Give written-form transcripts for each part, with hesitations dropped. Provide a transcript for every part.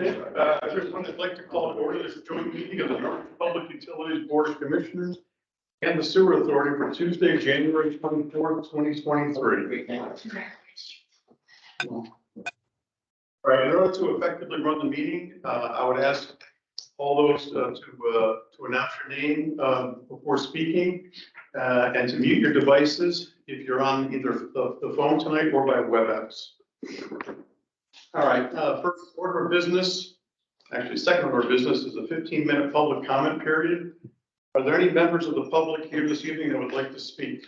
Okay, everyone, I'd like to call to order this joint meeting of the Norwich Public Utilities Board of Commissioners and the Sewer Authority for Tuesday, January 24th, 2023. All right, in order to effectively run the meeting, I would ask all those to announce your name before speaking and to mute your devices if you're on either the phone tonight or by WebEx. All right, first order of business, actually second order of business is a 15-minute public comment period. Are there any members of the public here this evening that would like to speak?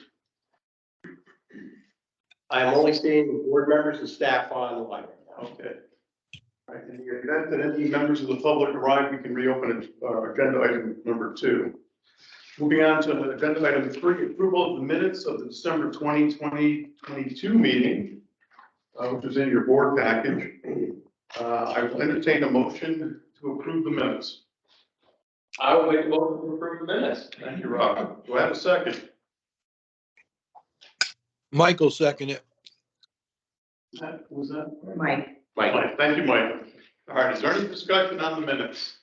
I am only seeing board members and staff online. Okay. All right, in the event that any members of the public arrive, we can reopen agenda item number 2. Moving on to agenda item 3, approval of the minutes of the December 2022 meeting, which is in your board package. I will entertain a motion to approve the minutes. I will make a motion to approve the minutes. Thank you, Rob. Do I have a second? Michael second it. Was that? Mike. Mike. Thank you, Mike. All right, is there any discussion on the minutes?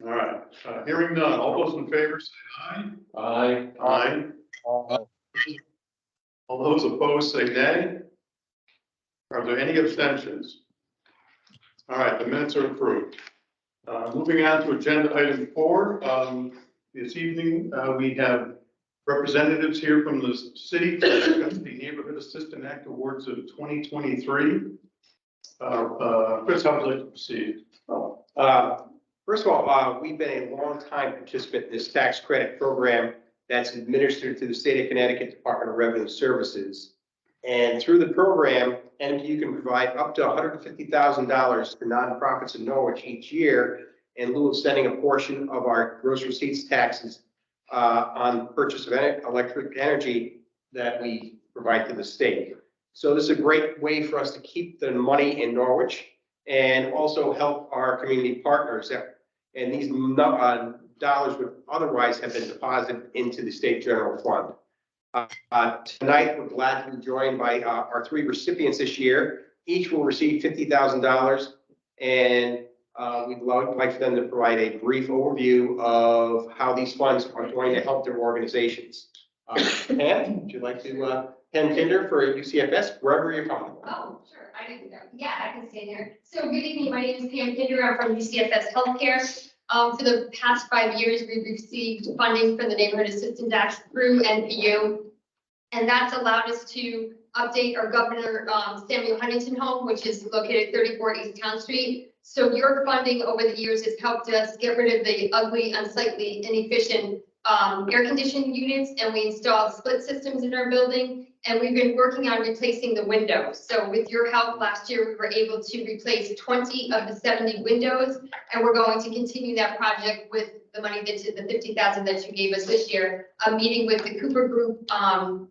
All right, hearing none. All those in favor say aye. Aye. Aye. All those opposed say nay. Are there any abstentions? All right, the minutes are approved. Moving on to agenda item 4. This evening, we have representatives here from the city to discuss the Neighborhood Assistant Act Awards of 2023. Chris, how would you like to proceed? First of all, we've been a long-time participant in this tax credit program that's administered through the state of Connecticut Department of Revenue Services. And through the program, NPU can provide up to $150,000 to nonprofits in Norwich each year in lieu of sending a portion of our gross receipts taxes on purchase of electric energy that we provide to the state. So this is a great way for us to keep the money in Norwich and also help our community partners. And these dollars would otherwise have been deposited into the state general fund. Tonight, we're glad to be joined by our 3 recipients this year. Each will receive $50,000, and we'd like for them to provide a brief overview of how these funds are going to help their organizations. Pam, would you like to, Pam Kinder for UCFS, wherever you're coming. Oh, sure. I didn't know. Yeah, I can stay there. So good evening. My name is Pam Kinder. I'm from UCFS Healthcare. For the past 5 years, we've received funding from the Neighborhood Assistance Act through NPU, and that's allowed us to update our Governor Samuel Huntington home, which is located at 34 East Town Street. So your funding over the years has helped us get rid of the ugly, unsightly, inefficient air conditioning units, and we installed split systems in our building, and we've been working on replacing the windows. So with your help last year, we were able to replace 20 of the 70 windows, and we're going to continue that project with the money that the $50,000 that you gave us this year. I'm meeting with the Cooper Group on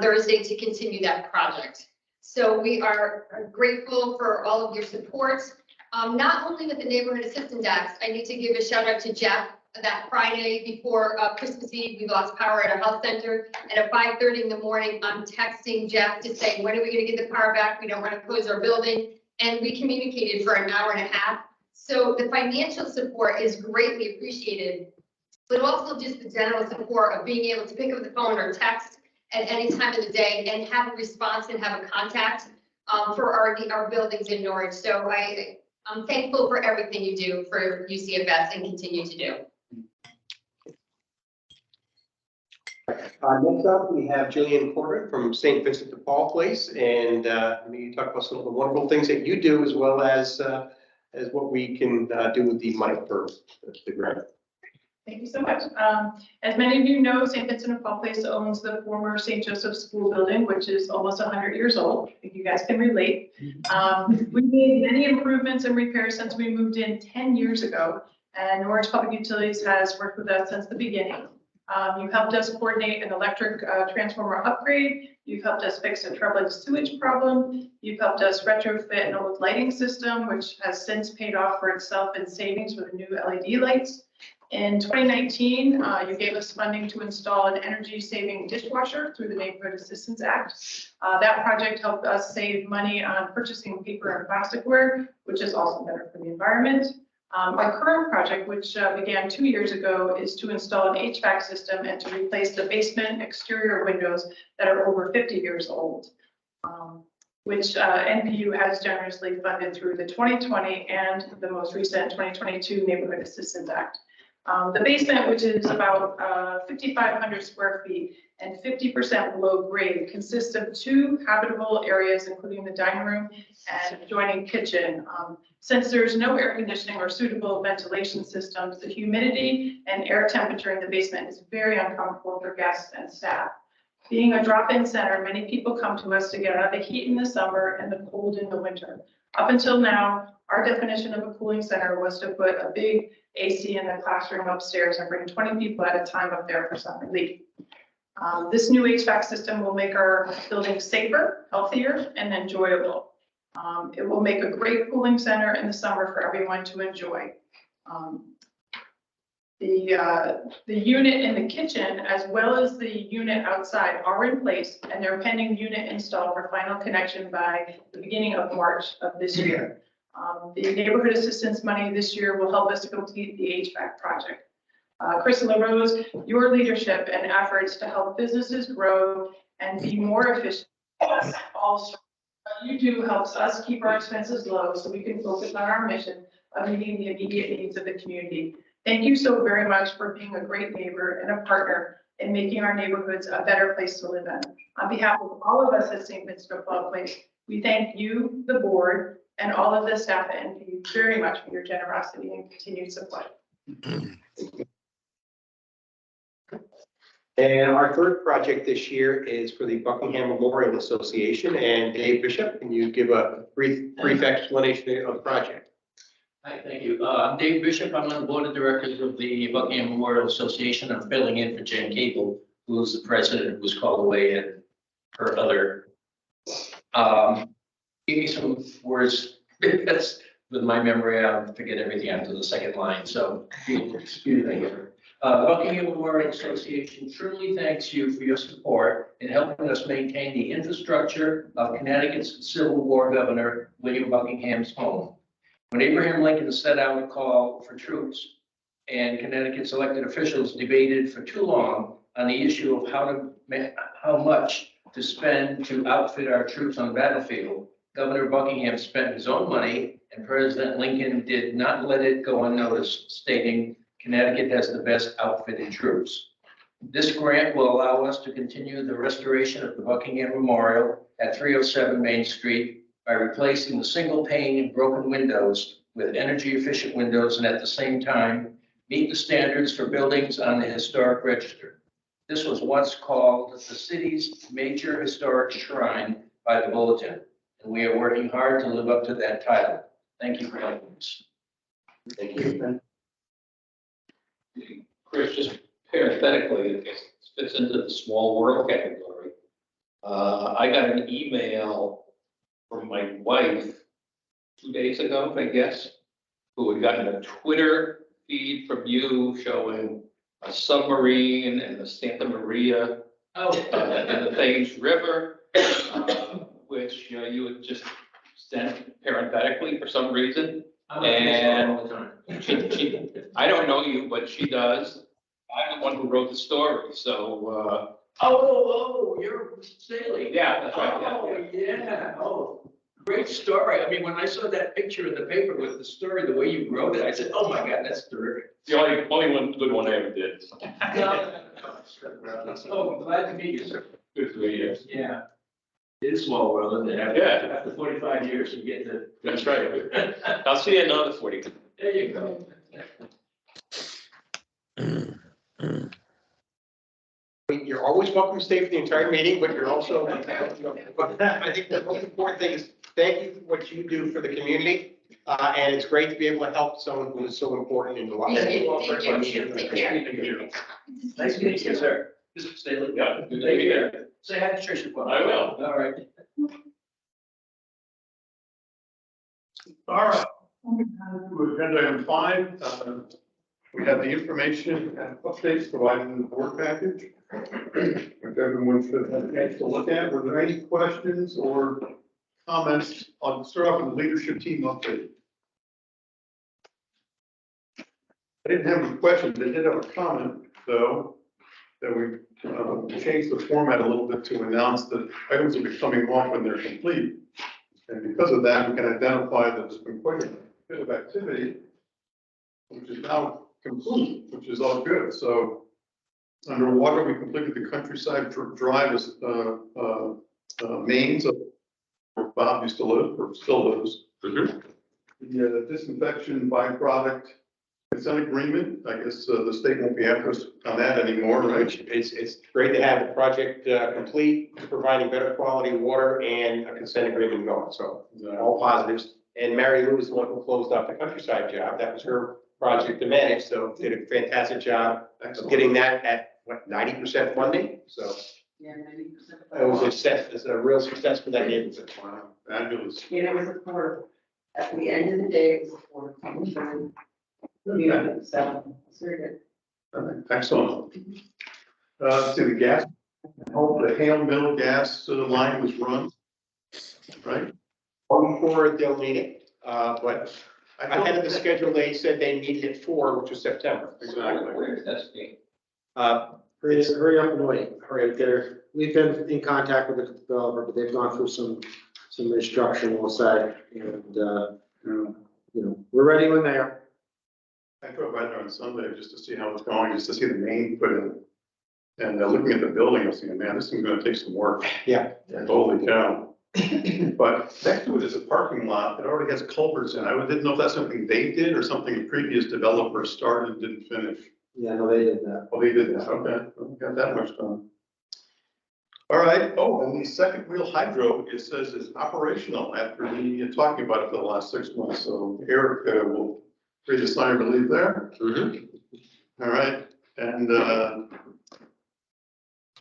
Thursday to continue that project. So we are grateful for all of your support. Not only with the Neighborhood Assistance Act, I need to give a shout out to Jeff. That Friday before Christmas Eve, we lost power at a health center, and at 5:30 in the morning, I'm texting Jeff to say, when are we going to get the power back? We don't want to close our building. And we communicated for an hour and a half. So the financial support is greatly appreciated, but also just the general support of being able to pick up the phone or text at any time of the day and have a response and have a contact for our buildings in Norwich. So I'm thankful for everything you do for UCFS and continue to do. Next up, we have Jillian Corbett from St. Vincent de Paul Place, and maybe talk about some of the wonderful things that you do, as well as what we can do with the money for the grant. Thank you so much. As many of you know, St. Vincent de Paul Place owns the former St. Joseph's School building, which is almost 100 years old. I think you guys can relate. We made many improvements and repairs since we moved in 10 years ago, and Norwich Public Utilities has worked with us since the beginning. You've helped us coordinate an electric transformer upgrade. You've helped us fix a troubling sewage problem. You've helped us retrofit an old lighting system, which has since paid off for itself in savings with new LED lights. In 2019, you gave us funding to install an energy-saving dishwasher through the Neighborhood Assistance Act. That project helped us save money on purchasing paper and plasticware, which is also better for the environment. Our current project, which began 2 years ago, is to install an HVAC system and to replace the basement exterior windows that are over 50 years old, which NPU has generously funded through the 2020 and the most recent 2022 Neighborhood Assistance Act. The basement, which is about 5,500 square feet and 50% below grade, consists of 2 habitable areas, including the dining room and adjoining kitchen. Since there's no air conditioning or suitable ventilation systems, the humidity and air temperature in the basement is very uncomfortable for guests and staff. Being a drop-in center, many people come to us to get out of the heat in the summer and the cold in the winter. Up until now, our definition of a cooling center was to put a big AC in the classroom upstairs and bring 20 people at a time up there for some relief. This new HVAC system will make our building safer, healthier, and enjoyable. It will make a great cooling center in the summer for everyone to enjoy. The unit in the kitchen, as well as the unit outside, are in place, and they're pending unit install for final connection by the beginning of March of this year. The neighborhood assistance money this year will help us to complete the HVAC project. Chris LaRose, your leadership and efforts to help businesses grow and be more efficient, also what you do helps us keep our expenses low so we can focus on our mission of meeting the immediate needs of the community. Thank you so very much for being a great neighbor and a partner in making our neighborhoods a better place to live in. On behalf of all of us at St. Vincent de Paul Place, we thank you, the board, and all of the staff at NPU very much for your generosity and continued support. And our third project this year is for the Buckingham Memorial Association. And Dave Bishop, can you give a brief explanation of the project? Hi, thank you. I'm Dave Bishop. I'm on the board of directors of the Buckingham Memorial Association. I'm filling in for Jen Cable, who's the president, who was called away, and her other. Give me some words. That's with my memory. I'll forget everything after the second line. So excuse me here. The Buckingham Memorial Association truly thanks you for your support in helping us maintain the infrastructure of Connecticut's Civil War Governor William Buckingham's home. When Abraham Lincoln set out a call for troops and Connecticut's elected officials debated for too long on the issue of how much to spend to outfit our troops on the battlefield, Governor Buckingham spent his own money, and President Lincoln did not let it go unnoticed, stating, "Connecticut has the best outfitted troops." This grant will allow us to continue the restoration of the Buckingham Memorial at 307 Main Street by replacing the single pane and broken windows with energy efficient windows, and at the same time meet the standards for buildings on the historic register. This was once called the city's major historic shrine by the Bulletin, and we are working hard to live up to that title. Thank you for helping us. Thank you. Chris, just parenthetically, it fits into the small world category. I got an email from my wife 2 days ago, I guess, who had gotten a Twitter feed from you showing a submarine and the Santa Maria in the Thames River, which you had just sent parenthetically for some reason. And I don't know you, but she does. I'm the one who wrote the story, so. You're Staley. Yeah, that's right. Oh, yeah. Oh, great story. I mean, when I saw that picture in the paper with the story, the way you wrote it, I said, oh my God, that's terrific. The only one good one I ever did. Oh, I'm glad to meet you, sir. Good for you. Yeah. It is small world, isn't it? Yeah. After 45 years, you get to. That's right. I'll see you in another 40. There you go. You're always welcome to stay for the entire meeting, but you're also, I think the most important thing is thank you for what you do for the community. And it's great to be able to help someone who is so important in the life. Thank you. Take care. Nice meeting you, sir. This is Staley. Yeah. Good to meet you. Say hi to Tricia. I will. All right. All right. To agenda item 5, We have the information and updates provided in the board package, which everyone should have a chance to look at. Were there any questions or comments? I'll start off with the leadership team update. I didn't have any questions. I did have a comment, though, that we changed the format a little bit to announce that items will be coming off when they're complete. And because of that, we can identify that there's been quite a bit of activity, which is now complete, which is all good. So underwater, we completed the countryside drive as mains of where Bob used to live, or still lives. The disinfection byproduct consent agreement, I guess the state won't be after us on that anymore, right? It's great to have the project complete, providing better quality water and a consent agreement going, so all positives. And Mary Lou is the one who closed off the countryside job. That was her project to manage, so did a fantastic job of getting that at, what, 90% funding? So Yeah, 90%. it was a success, it's a real success for that neighborhood. Wow, fabulous. And it was affordable. At the end of the day, it was affordable. Yeah, so it's very good. All right, excellent. To the gas, I hope the Hale Mill gas line was run, right? One before they'll need it, but ahead of the schedule, they said they needed it for, which was September. Exactly. Where is that state? Hurry up and wait. Hurry up, there. We've been in contact with the developer, but they've gone through some restructuring, we'll say, and, we're ready when they are. I drove by there on Sunday just to see how it's going, just to see the main put in. And looking at the building, I was thinking, man, this is gonna take some work. Yeah. Holy cow. But next to it is a parking lot that already has culverts in. I didn't know if that's something they did or something a previous developer started and didn't finish. Yeah, no, they did that. Oh, they did that, okay, well, we got that much done. All right, oh, and the second wheel hydro, it says is operational after me talking about it for the last 6 months, so Eric will read the sign of relief there. All right, and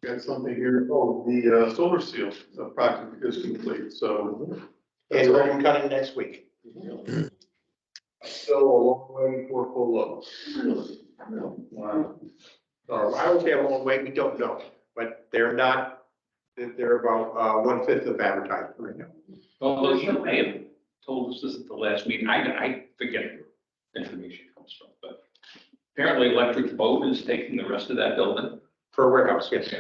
got something here, oh, the solar seal project is complete, so. And ribbon cutting next week. Still a long way before full load. Wow. I would say a long way, we don't know, but they're about 1/5 of advertising right now. Although you may have told us this at the last meeting, I forget where information comes from, but apparently Electric Boat is taking the rest of that building. For a warehouse, yes.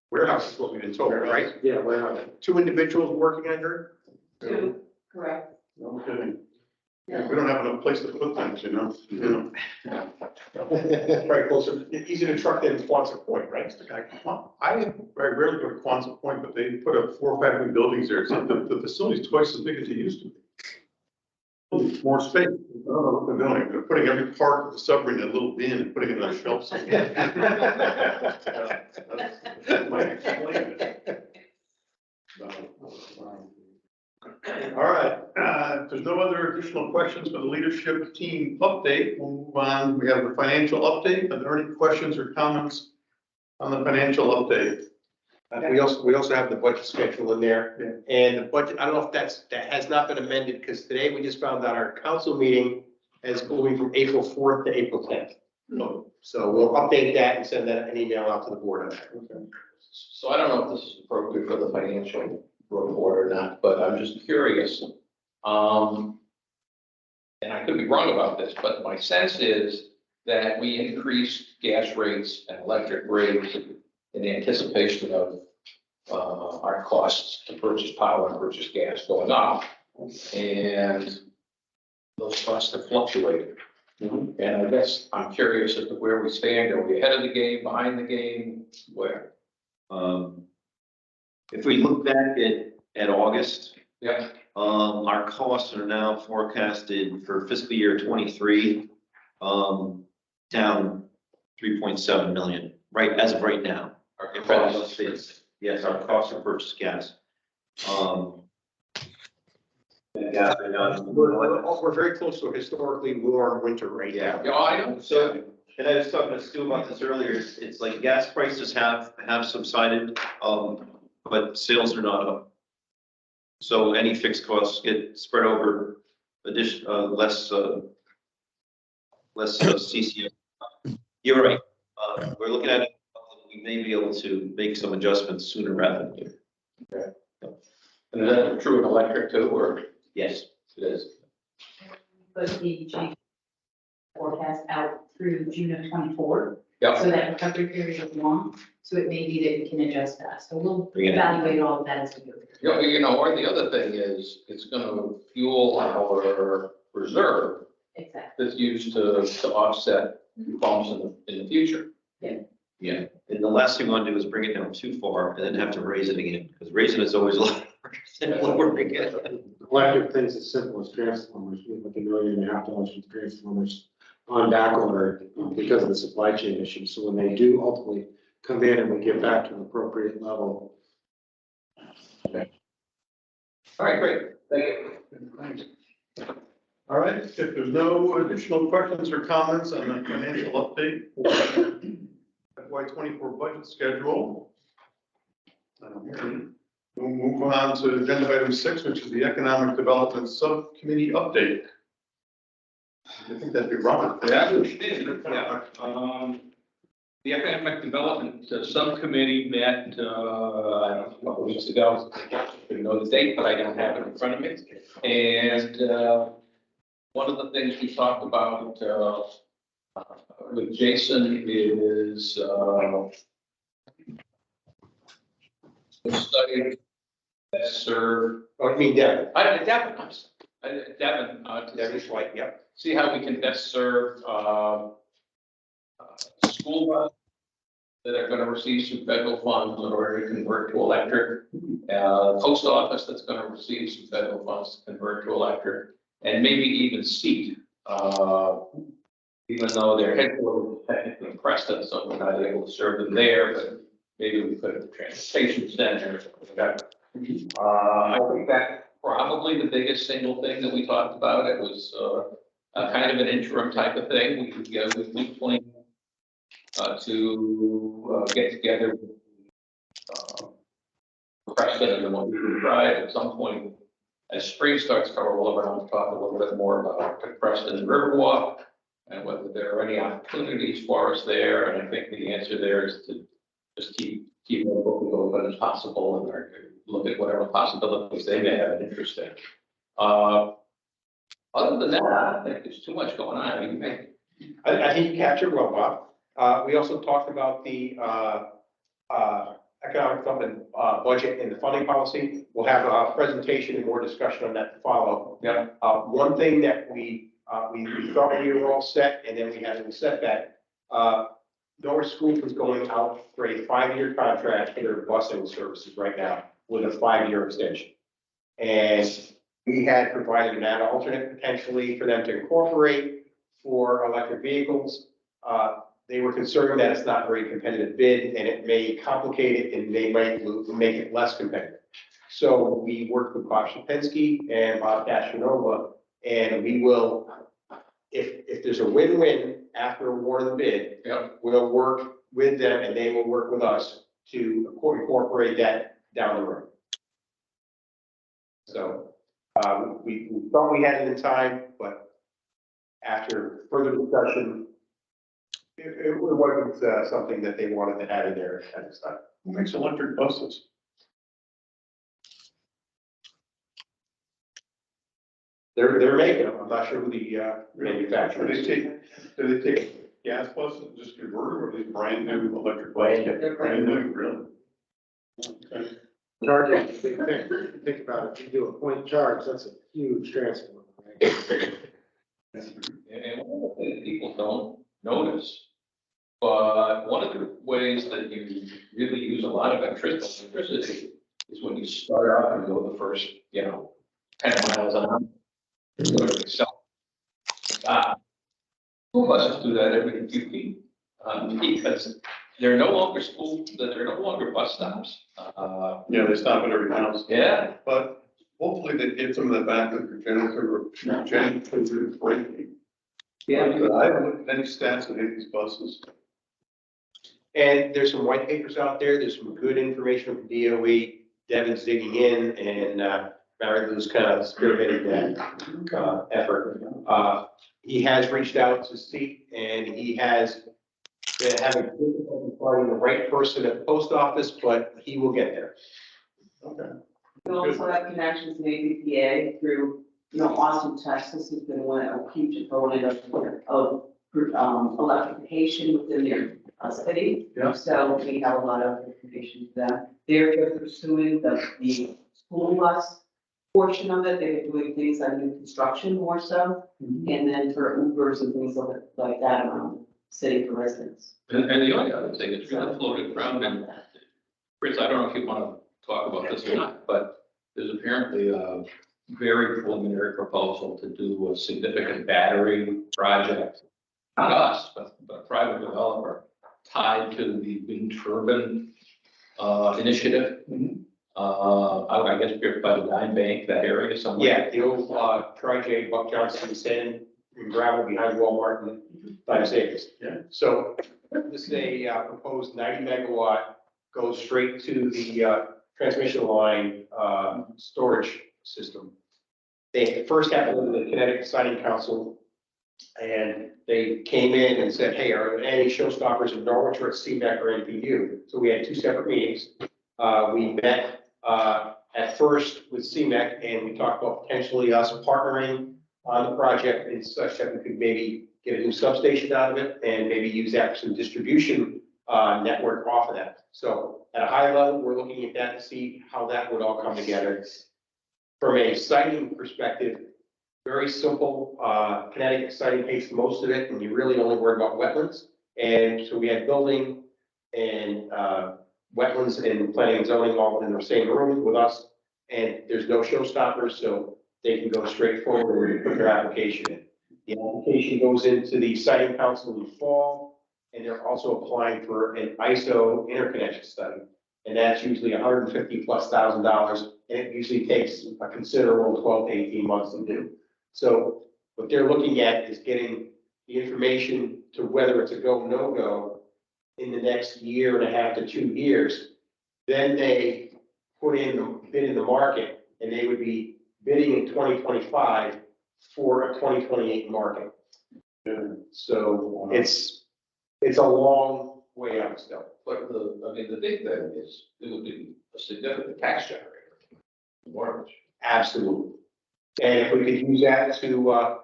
Warehouse is what we've been told, right? Yeah, we're not. 2 individuals working under Two, correct. No kidding. Yeah, we don't have enough place to put things, you know? it. Very close, easy to truck in Quonset Point, right? I rarely go to Quonset Point, but they put up 4 or 5 new buildings there. So the facility's twice as big as it used to be. More space. I don't know what they're doing. They're putting every part of the submarine in a little bin and putting it on shelves. That might explain it. All right, if there's no other additional questions for the leadership team update, we'll move on. We have the financial update. Are there any questions or comments on the financial update? We also have the budget schedule in there, and the budget, I don't know if that has not been amended, because today we just found out our council meeting is moving from April 4th to April 10th. So we'll update that and send that an email out to the board on that. Okay. So I don't know if this is appropriate for the financial report or not, but I'm just curious. And I could be wrong about this, but my sense is that we increased gas rates and electric rates in anticipation of our costs to purchase power and purchase gas going up. And those costs have fluctuated. And I guess I'm curious as to where we stand. Are we ahead of the game, behind the game, where? If we look back at August, Yeah, our costs are now forecasted for fiscal year 23, down 3.7 million, right, as of right now. our If all costs. else is, yes, our cost of purchase gas. Gas right now. We're very close to a historically warm winter right now. Yeah, I know. So, and I was talking to Stu about this earlier, it's like gas prices have subsided, but sales are not up. So any fixed costs get spread over less CCO. You're right. We're looking at it, we may be able to make some adjustments sooner rather than later. And is that true in electric too, or? Yes. It is. But the G forecast out through June of 24. Yeah. So that recovery period is long, so it may be that we can adjust that. So we'll Bring it in. evaluate all of that as we go through. You know, or the other thing is, it's gonna fuel our reserve Exactly. that's used to offset bumps in the future. Yeah, and the last thing we want to do is bring it down too far and then have to raise it again, because raising is always a lot harder than lowering it. Electric things as simple as transformers, we have like $1.5 million for transformers on back order because of the supply chain issues. So when they do ultimately come in and we get back to an appropriate level. All right, great. Thank you. All right, if there's no additional questions or comments on the financial update for FY 24 budget schedule, we'll move on to agenda item 6, which is the Economic Development Subcommittee update. I think that'd be Robert. Yeah, the Economic Development Subcommittee met, I don't know, a couple weeks ago. I didn't know the date, but I don't have it in front of me. And one of the things we talked about with Jason is the study that serve. Oh, I mean, Devin. Devin, Devin's right, yep. see how we can best serve school buses that are going to receive some federal funds in order to convert to electric, post office that's going to receive some federal funds to convert to electric, and maybe even seat, even though their headquarters is technically in Preston, so we're not able to serve them there, but maybe we could have a transportation center or something like that. I think that's probably the biggest single thing that we talked about. It was kind of an interim type of thing. We could go with new plan to get together with Preston and what we would try at some point as spring starts to roll around, to talk a little bit more about Preston and Riverwalk and whether there are any opportunities for us there. And I think the answer there is to just keep it open as possible and look at whatever possibilities they may have an interest in. Other than that, I don't think there's too much going on. I mean, I think you captured well, Bob. We also talked about the economic development budget and the funding policy. We'll have a presentation and more discussion on that to follow. Yeah. One thing that we thought we were all set, and then we had a little setback. Norwich School is going out for a 5-year contract for their busing services right now with a 5-year extension. And we had provided an alternate potentially for them to incorporate for electric vehicles. They were concerned that it's not a very competitive bid and it may complicate it and they might make it less competitive. So we worked with Bob Shapinsky and Bob Cashinova, and we will, if there's a win-win after award of the bid, yeah. we'll work with them and they will work with us to incorporate that down the road. So we thought we had it in time, but after further discussion, it wasn't something that they wanted to have in there at this time. Who makes electric buses? They're making them. I'm not sure who the manufacturer is. Do they take gas buses and just convert them, or are they brand new electric buses? Brand Brand new, really? Okay. Charging is a big thing. Think about it, if you do a point charge, that's a huge transformer, right? And one of the things people don't notice, but one of the ways that you really use a lot of electricity is when you start off and go the first, 10 miles an hour. School buses do that every few feet, because they're no longer bus stops. Yeah, they stop at every house, Yeah, but hopefully they get some of that back with regenerative braking. yeah. I haven't looked at any stats on any of these buses. And there's some white papers out there. There's some good information from DOE. Devin's digging in and Mary Lou's kind of spearheaded that, effort. He has reached out to Steve, and he has been having difficulty finding the right person at the post office, but he will get there. Okay. We also have connections in APPA through, Austin, Texas has been a huge proponent of electrification within their city. Yeah. So we have a lot of information for them. They're pursuing the school bus portion of it. They're doing things like new construction more so. And then for Ubers and things like that around the city for residents. And the only other thing that's really floated around, and Chris, I don't know if you want to talk about this or not, but there's apparently a very preliminary proposal to do a significant battery project. Not us, but a private developer tied to the wind turbine initiative. I guess by the Dime Bank, that area somewhere. Yeah, the old, Tri-J, Buck Johnson, sand and gravel behind Walmart and Dime Savings. Yeah. So this is a proposed 90 megawatt, goes straight to the transmission line storage system. They first had to go to the Connecticut Siting Council, and they came in and said, hey, are there any showstoppers in Norwich or at CMAC or NPU? So we had two separate meetings. We met at first with CMEC, and we talked about potentially us partnering on the project in such that we could maybe get a new substation out of it and maybe use that for some distribution network off of that. So at a high level, we're looking at that to see how that would all come together. From a siting perspective, very simple. Connecticut siting takes most of it, and you really only worry about wetlands. And so we had building and wetlands and planning and zoning all in the same room with us, and there's no showstoppers, so they can go straight forward and put their application in. The application goes into the siting council in the fall, and they're also applying for an ISO interconnection study. And that's usually $150,000+, and it usually takes a considerable 12 to 18 months to do. So what they're looking at is getting the information to whether it's a go, no go in the next year and a half to 2 years. Then they put in the bid in the market, and they would be bidding in 2025 for a 2028 market. So it's a long way out still. But the big thing is, it would be a significant tax generator. Norwich. Absolutely. And if we could use that to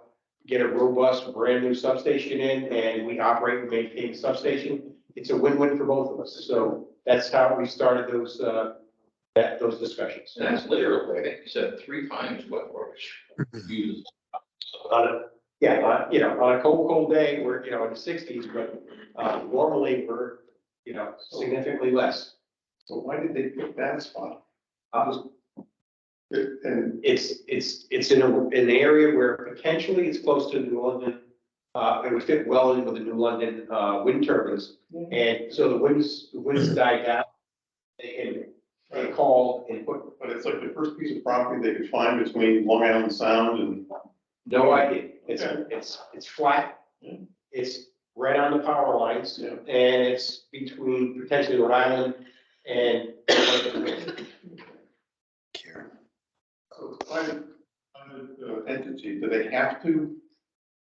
get a robust, brand new substation in, and we operate and maintain the substation, it's a win-win for both of us. So that's how we started those discussions. And that's literally, I think you said 3 times what Norwich uses. On a cold day, we're, in the 60s, but normally we're, significantly less. So why did they pick that spot? And It's in an area where potentially it's close to New London. It would fit well in with the New London wind turbines. And so the winds died down. They called and put. But it's like the first piece of property they could find between Long Island Sound and. No idea. It's flat. Yeah. It's right on the power lines. Yeah. And it's between potentially Rhode Island and. So private entity, do they have to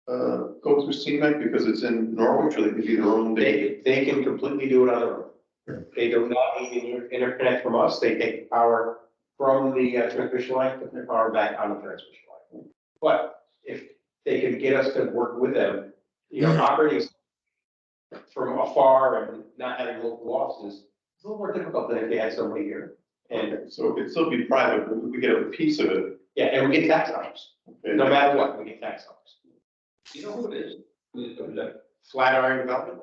go through CMEC because it's in Norwich, or they can do their own? They can completely do it on their own. They do not need an interconnect from us. They take power from the transmission line, put their power back on the transmission line. But if they can get us to work with them, operating from afar and not having local offices, it's a little more difficult than if they had somebody here. And So it could still be private, but we get a piece of it. yeah, and we get tax dollars. Okay. No matter what, we get tax dollars. You know who it is? Who is that? Flatiron Development.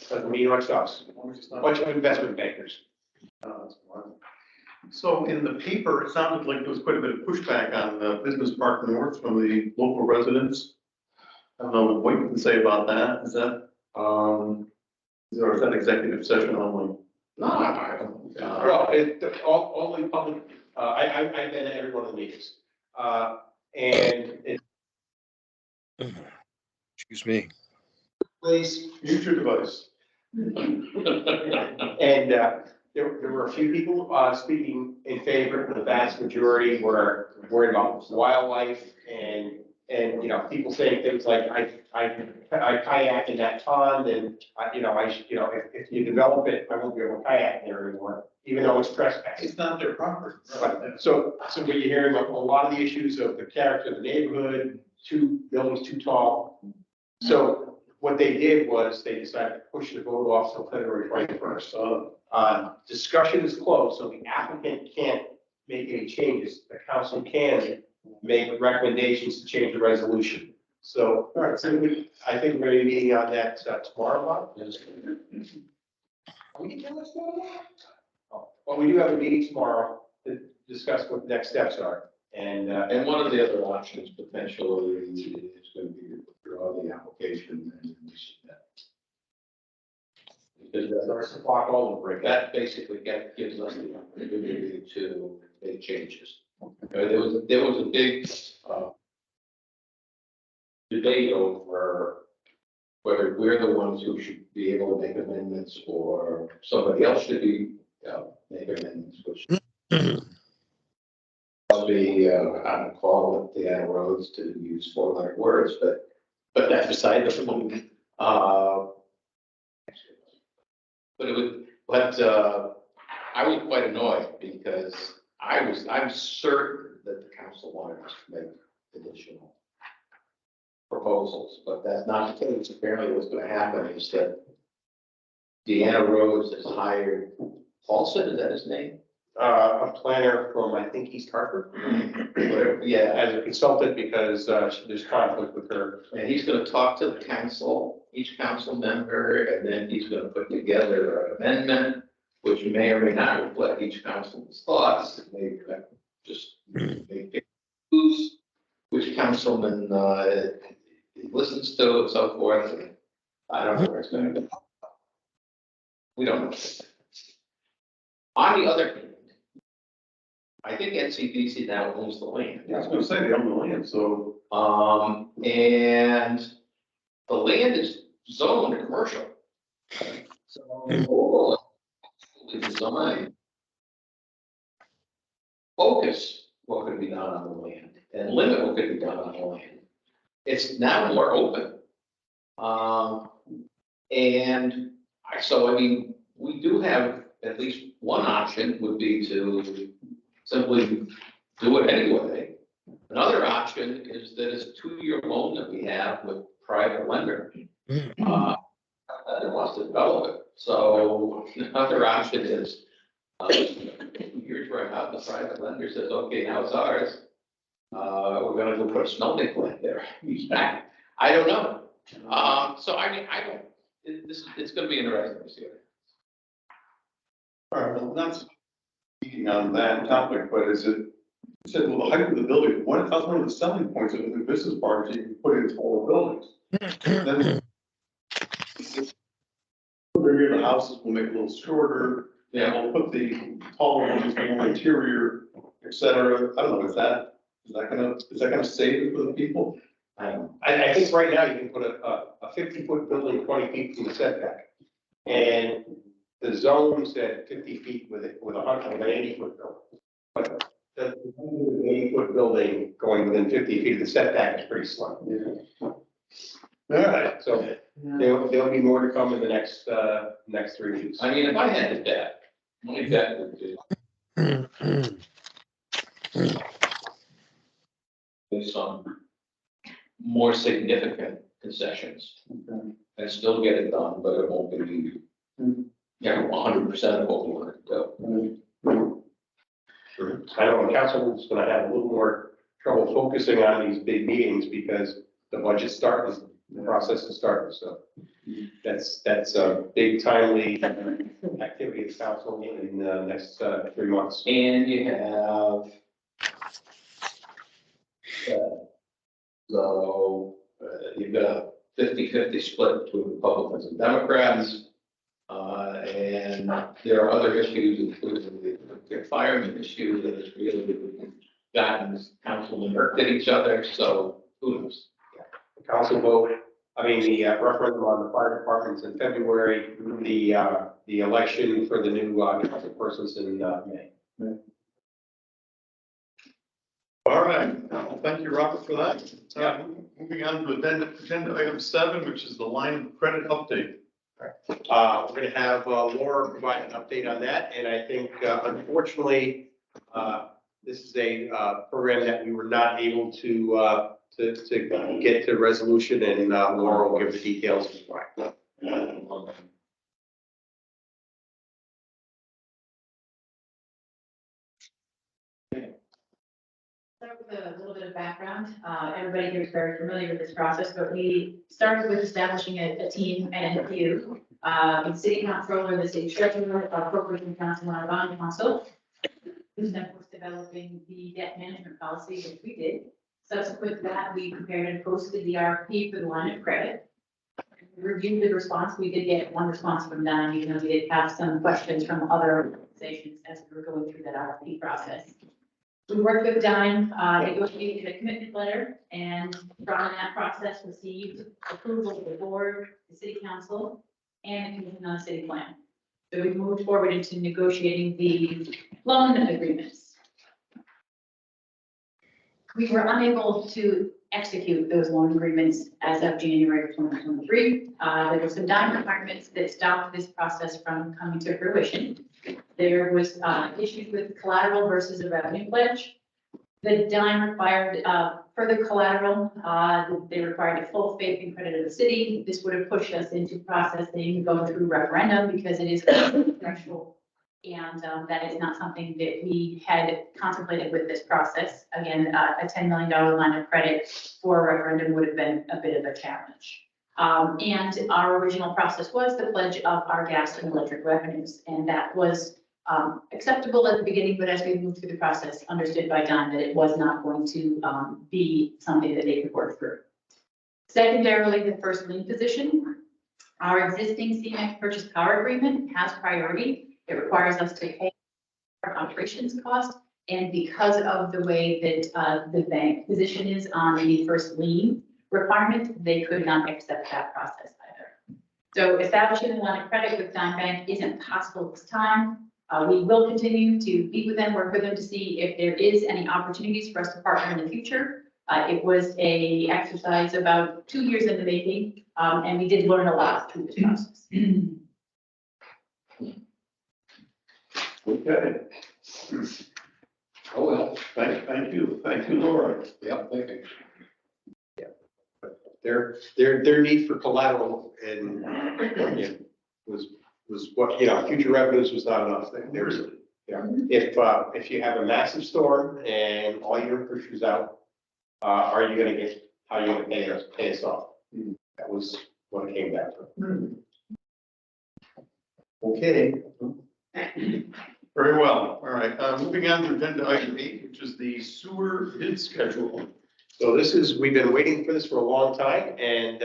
Doesn't mean much to us. A bunch of investment bankers. So in the paper, it sounded like there was quite a bit of pushback on Business Park North from the local residents. I don't know what you can say about that. Is that, or is that executive session only? No, Well, only public, I've been at every one of the meetings. And it, Excuse me. please, Use your device. and there were a few people, speaking in favor, the vast majority were worried about wildlife and, you know, people saying things like, I kayak in that pond and, if you develop it, I won't be able to kayak there anymore, even though it's trespassing. It's not their property. But, so what you're hearing about a lot of the issues of the character of the neighborhood, buildings too tall. So what they did was they decided to push the vote off till February 21st. So, discussion is closed, so the applicant can't make any changes. The council can make recommendations to change the resolution. So, all right, so I think we're going to be meeting on that tomorrow, Bob. Are we getting this tomorrow? Oh, well, we do have a meeting tomorrow to discuss what the next steps are. And one of the other options potentially is going to be to withdraw the application and resubmit. Because that starts to clock all over again. that basically gives us the opportunity to make changes. There was a big debate over whether we're the ones who should be able to make amendments or somebody else should be make amendments, which must be on the call with the roads to use 400 words, but that's beside the point. But I was quite annoyed because I'm certain that the council wanted us to make additional proposals, but that's not the case. Apparently what's going to happen is that Deanna Rhodes has hired Paulson, is that his name? A planner from, I think, East Hartford. Whatever, yeah, As a consultant because there's conflict with her. and he's going to talk to the council, each council member, and then he's going to put together an amendment, which may or may not reflect each councilman's thoughts. It may just make choose which councilman he listens to and so forth. And I don't know where it's going to go. We don't know. On the other hand, I think NCDC now owns the land. Yeah, I was gonna say, they own the land, so. And the land is zoned commercial. So overall, the design focus what could be done on the land and limit what could be done on the land. It's now more open. So, I mean, we do have at least one option would be to simply do it anyway. Another option is that it's a 2-year loan that we have with private lender. That wants to develop it. So another option is, here's where out the private lender says, okay, now it's ours. We're gonna go put a snowman plant there. I don't know. So I mean, it's gonna be interesting to see it. All right, well, not speaking on that topic, but is it, you said, well, the height of the building, that's one of the selling points of the new business park, is you can put in taller buildings. Then the houses will make it a little shorter, and we'll put the taller ones more interior, et cetera. I don't know, is that gonna save it for the people? I think right now you can put a 50-foot building 20 feet from the setback. And the zone said 50 feet with an 80-foot building. But the 80-foot building going within 50 feet of the setback is pretty slim. All right, So there'll be more to come in the next 3 weeks. I mean, if I had a debt, my debt would be some more significant concessions and still get it done, but it won't be, 100% of what we want to do. I know the council's gonna have a little more trouble focusing on these big meetings because the budget the process is starting, so. That's a big timely activity of the council in the next 3 months. And you have, you've got a 50-50 split between Republicans and Democrats. And there are other issues, including the fireman issue that has really gotten councilmen irked at each other, so who knows? The council vote, the referendum on the fire departments in February, the the election for the new council persons in May. All right, well, thank you, Robert, for that. Moving on to agenda item 7, which is the line of credit update. We're gonna have Laura provide an update on that, and I think unfortunately, this is a program that we were not able to get to resolution, and Laura will give the details. Start with a little bit of background. Everybody here is very familiar with this process, but we started with establishing a team at NPU. The city comptroller, the city treasurer, our appropriation council, and our bond council. Who's then was developing the debt management policy, which we did. Subsequent to that, we prepared and posted the RFP for the line of credit. Reviewed the response. We did get one response from Don, even though we did have some questions from other organizations as we were going through that RFP process. We worked with Dime, negotiated a commitment letter, and from that process received approval of the board, the city council, and the commission on the city plan. So we moved forward into negotiating the loan agreements. We were unable to execute those loan agreements as of January of 2023. There were some Dime requirements that stopped this process from coming to fruition. There was issues with collateral versus a revenue pledge. The Dime required further collateral. They required a full faith and credit of the city. This would have pushed us into processing, going through referendum because it is a threshold. And that is not something that we had contemplated with this process. Again, a $10 million line of credit for a referendum would have been a bit of a challenge. And our original process was the pledge of our gas and electric revenues. And that was acceptable at the beginning, but as we moved through the process, understood by Don that it was not going to be something that they could work through. Secondarily, the first lien position. Our existing CMAX purchase power agreement has priority. It requires us to pay our operations cost. And because of the way that the bank position is on the first lien requirement, they could not accept that process either. So establishing a line of credit with Dime Bank isn't possible at this time. We will continue to meet with them, work with them to see if there is any opportunities for us to partner in the future. It was a exercise about 2 years in the making, and we did learn a lot through this process. Okay. Oh, well, Thank you, Laura. yeah, thank you. Their need for collateral and was what, future revenues was not enough. There's, if you have a massive storm and all your infrastructure's out, how are you gonna pay us off? That was what it came back to. Okay. Very well. All right. Moving on to agenda item 8, which is the sewer bid schedule. So we've been waiting for this for a long time, and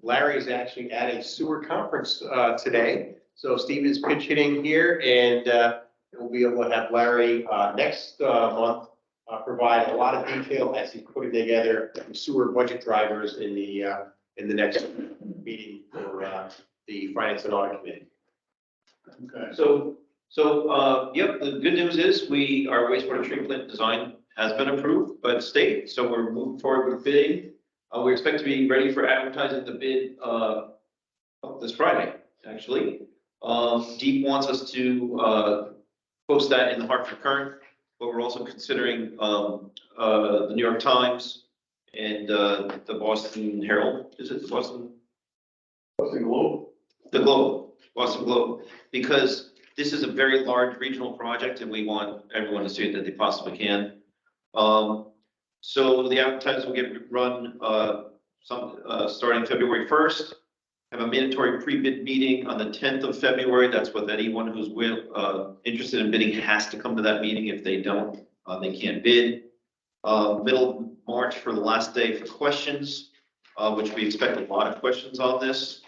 Larry's actually at a sewer conference today. So Steve is pitch hitting here, and we'll be able to have Larry next month provide a lot of detail as he's putting together sewer budget drivers in the next meeting for the Finance and Audit Committee. Okay. So, yep, the good news is our wastewater treatment plant design has been approved by the state, so we're moving forward with bidding. We expect to be ready for advertising the bid this Friday, actually. Deep wants us to post that in the Hartford Current, but we're also considering the New York Times and the Boston Herald. Is it the Boston? Boston Globe. The Globe, Boston Globe, because this is a very large regional project and we want everyone to see it that they possibly can. So the advertising will get run starting February 1st. Have a mandatory pre-bid meeting on the 10th of February. That's what anyone who's interested in bidding has to come to that meeting. If they don't, they can't bid. Middle of March for the last day for questions, which we expect a lot of questions on this.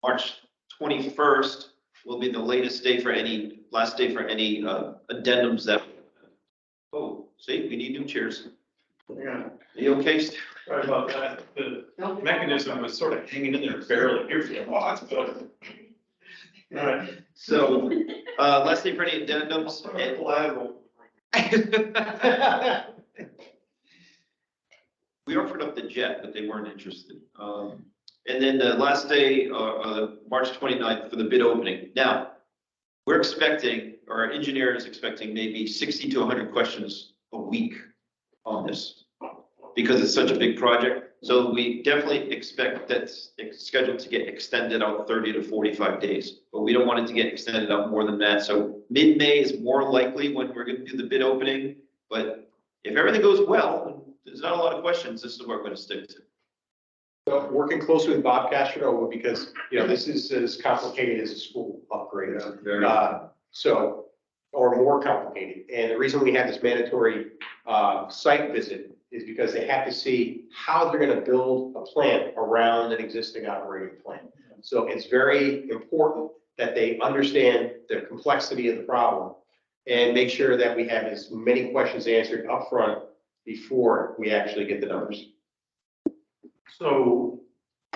March 21st will be the last day for any addendums that. Oh, see, we need new chairs. Yeah. Are you okay, Steve? Sorry about that. The mechanism was sort of hanging in there barely. Here we go. Oh, that's good. All right, so, Leslie, for any addendums? We offered up the jet, but they weren't interested. And then the last day, March 29th for the bid opening. Now, we're expecting, or our engineer is expecting maybe 60 to 100 questions a week on this because it's such a big project. So we definitely expect that's scheduled to get extended out 30 to 45 days, but we don't want it to get extended out more than that. So mid-May is more likely when we're going to do the bid opening. But if everything goes well, and there's not a lot of questions, this is what we're going to stick to. So working closely with Bob Castronova, because, you know, this is as complicated as a school upgrade. So, or more complicated. And the reason we have this mandatory site visit is because they have to see how they're going to build a plant around an existing operating plant. So it's very important that they understand the complexity of the problem and make sure that we have as many questions answered upfront before we actually get the numbers. So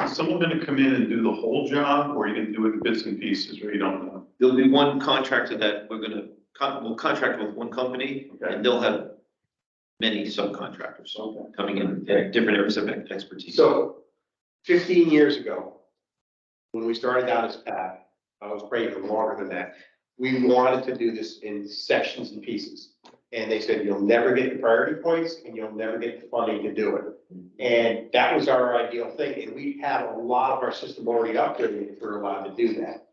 is someone going to come in and do the whole job, or are you going to do it in bits and pieces, or you don't know? There'll be one contractor that we'll contract with one company, and they'll have many subcontractors coming in different areas of expertise. So 15 years ago, when we started down this path, I was praying for longer than that. We wanted to do this in sections and pieces. And they said, you'll never get the priority points and you'll never get the funding to do it. And that was our ideal thing. And we had a lot of our system already upgraded if we're allowed to do that.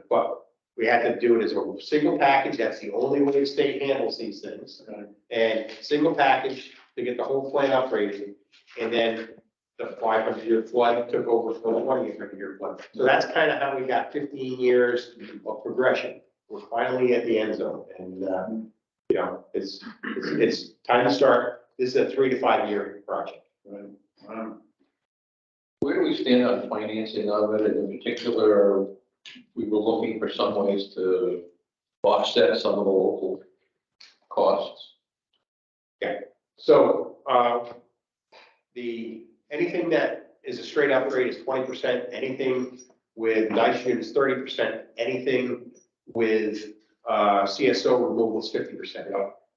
But we had to do it as a single package. That's the only way the state handles these things. And single package to get the whole plant upgraded. And then the 500-year flood took over for the 100-year flood. So that's kind of how we got 15 years of progression. We're finally at the end zone. And, you know, it's time to start. This is a 3 to 5 year project. Where do we stand on financing of it? And in particular, we were looking for some ways to offset some of the local costs. So, anything that is a straight upgrade is 20%, anything with nitrogen is 30%, anything with CSO removal is 50%.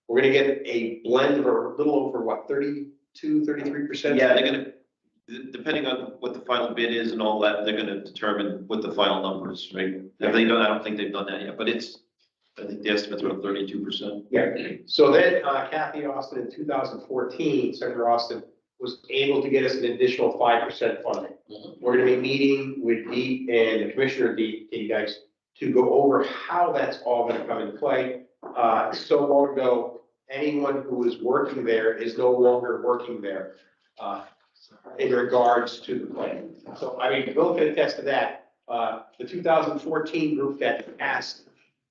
We're gonna get a blend of a little over, what, 33%? Yeah, they're gonna, depending on what the final bid is and all that, they're gonna determine what the final numbers, right? Have they done, I don't think they've done that yet, but I think the estimate's around 32%. Yeah, so then Kathy Austin in 2014, Senator Austin was able to get us an additional 5% funding. We're gonna be meeting with Deep and the Commissioner of Deep, you guys, to go over how that's all gonna come into play. So long ago, anyone who was working there is no longer working there in regards to the plan. So, I mean, Bill can attest to that. The 2014 group that passed,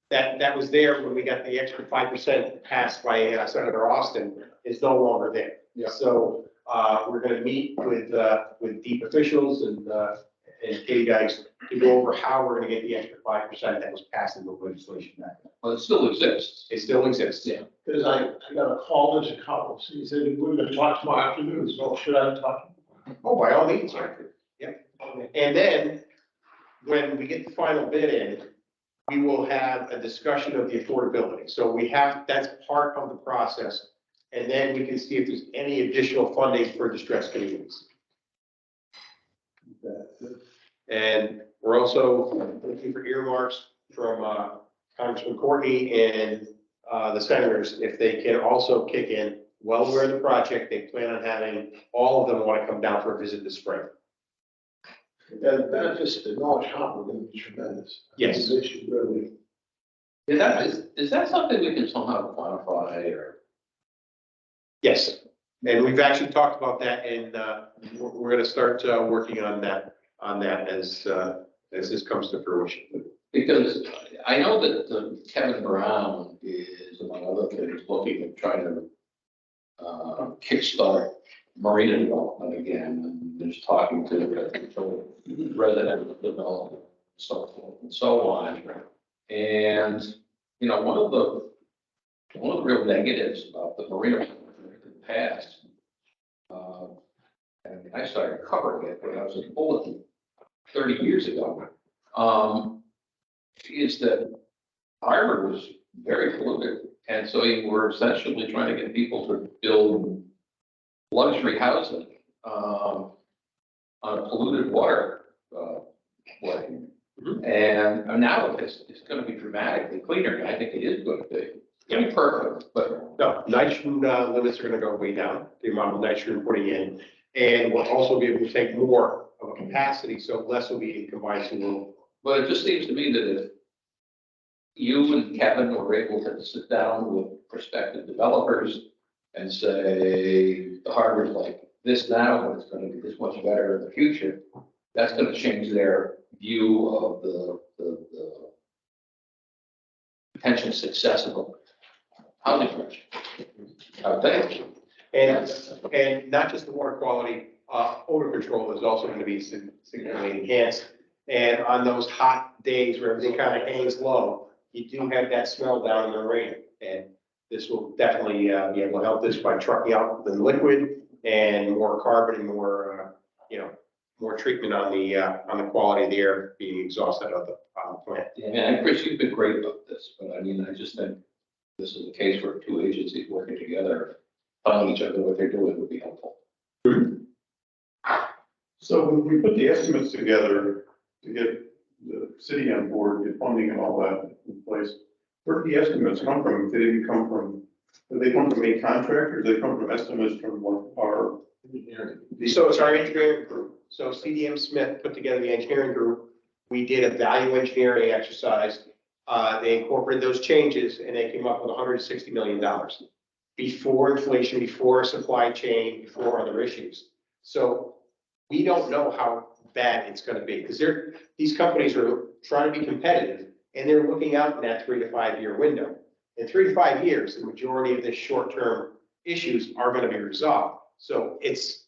that was there when we got the extra 5% passed by Senator Austin is no longer there. Yeah. So we're gonna meet with Deep officials and Katie guys to go over how we're gonna get the extra 5% that was passed in the legislation back then. Well, it still exists. It still exists. Yeah. Because I got a call as a couple, so he said, we're gonna talk tomorrow afternoon, so should I talk? Oh, by all means, yeah. And then, when we get the final bid in, we will have a discussion of the affordability. So that's part of the process. And then we can see if there's any additional funding for distressed communities. And we're also looking for earmarks from Congressman Courtney and the senators, if they can also kick in well aware of the project. They plan on having all of them want to come down for a visit this spring. And the benefits to Norwich Harbor are gonna be tremendous. Yes. They should really. Is that something we can somehow quantify or? Yes, and we've actually talked about that, and we're going to start working on that as this comes to fruition. Because I know that Kevin Brown is, among other things, looking at trying to kickstart marina development again, and just talking to the resident development, so forth and so on. And, you know, one of the real negatives about the marina in the past, and I started covering it when I was in Bulletin 30 years ago, is that Harvard was very polluted. And so you were essentially trying to get people to build luxury housing on a polluted water way. And now it's going to be dramatically cleaner. I think it is going to be. It's going to be perfect, but No, nitrogen limits are gonna go way down, the amount of nitrogen we're putting in. And we'll also be able to take more of a capacity, so less will be in combined sewer. but it just seems to me that if you and Kevin were able to sit down with prospective developers and say, the Harbor's like this now, but it's gonna be this much better in the future, that's gonna change their view of the potential success of a housing project. I would think. And not just the water quality, odor control is also gonna be significantly enhanced. And on those hot days where everything kind of hangs low, you do have that smell down in the rain. And this will definitely be able to help this by trucking out the liquid and more carbon and more, more treatment on the quality of the air being exhausted out of the plant. And Chris, you've been great about this, but I mean, I just think this is a case where two agencies working together, telling each other what they're doing would be helpful. So when we put the estimates together to get the city on board, get funding and all that in place, where did the estimates come from? Did they come from a contractor, or did they come from estimates from what our engineering? So it's our engineering group. So CDM Smith put together the engineering group. We did a value engineering exercise. They incorporated those changes and they came up with $160 million before inflation, before supply chain, before other issues. So we don't know how bad it's going to be because these companies are trying to be competitive and they're looking out in that 3 to 5 year window. In 3 to 5 years, the majority of the short-term issues are going to be resolved. So it's,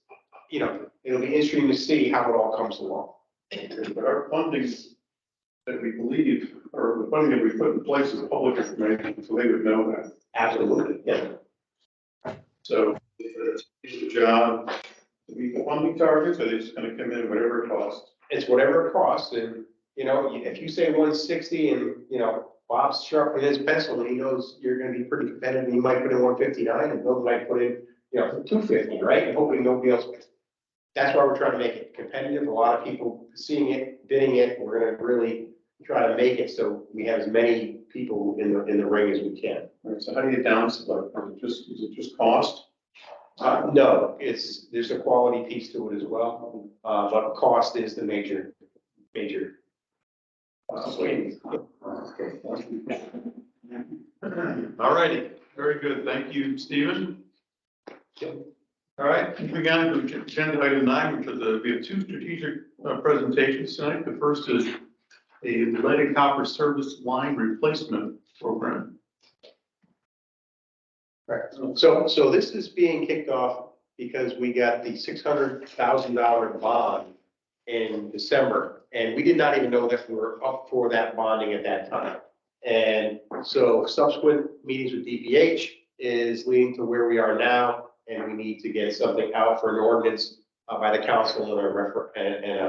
it'll be interesting to see how it all comes along. But our funding that we believe, or the funding that we put in place is public information, so they would know that. Absolutely, yeah. So it's the job to meet the funding targets, or they're just gonna come in whatever it costs. It's whatever it costs. And, if you say 160 and, Bob's sharpening his pencil and he knows you're going to be pretty competitive, and he might put in 159 and Bill might put in, 250, right? And hoping nobody else. That's why we're trying to make it competitive. A lot of people seeing it, bidding it. We're going to really try to make it so we have as many people in the ring as we can. All right, so how do you balance it? Like, is it just cost? No, there's a quality piece to it as well. But cost is the major. All righty, very good. Thank you, Stephen. All right, moving on to agenda item 9, which is we have 2 strategic presentations tonight. The first is a lead and copper service line replacement program. Right. So this is being kicked off because we got the $600,000 bond in December, and we did not even know that we were up for that bonding at that time. And so subsequent meetings with DPH is leading to where we are now, and we need to get something out for an ordinance by the council and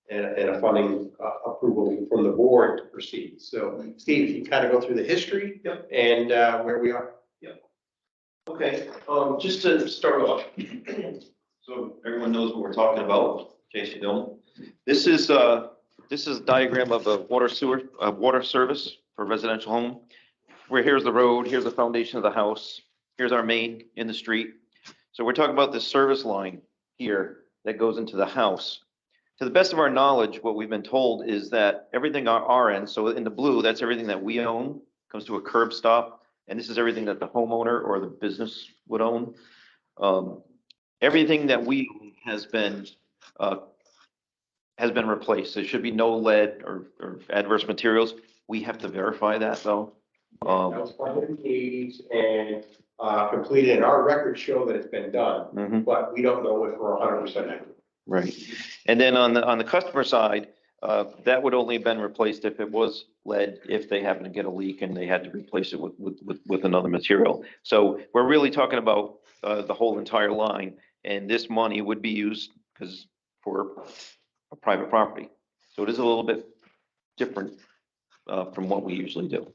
a funding approval from the board to proceed. So Steve, if you kind of go through the history and where we are. Okay, just to start off, so everyone knows what we're talking about, in case you don't. This is a diagram of a water service for a residential home. Where here's the road, here's the foundation of the house, here's our main in the street. So we're talking about this service line here that goes into the house. To the best of our knowledge, what we've been told is that everything on our end, so in the blue, that's everything that we own, comes to a curb stop. And this is everything that the homeowner or the business would own. Everything that we own has been replaced. There should be no lead or adverse materials. We have to verify that though. That was funded in the 80s and completed, and our records show that it's been done, but we don't know if we're 100% accurate. Right. And then on the customer side, that would only have been replaced if it was lead, if they happen to get a leak and they had to replace it with another material. So we're really talking about the whole entire line, and this money would be used for a private property. So it is a little bit different from what we usually do.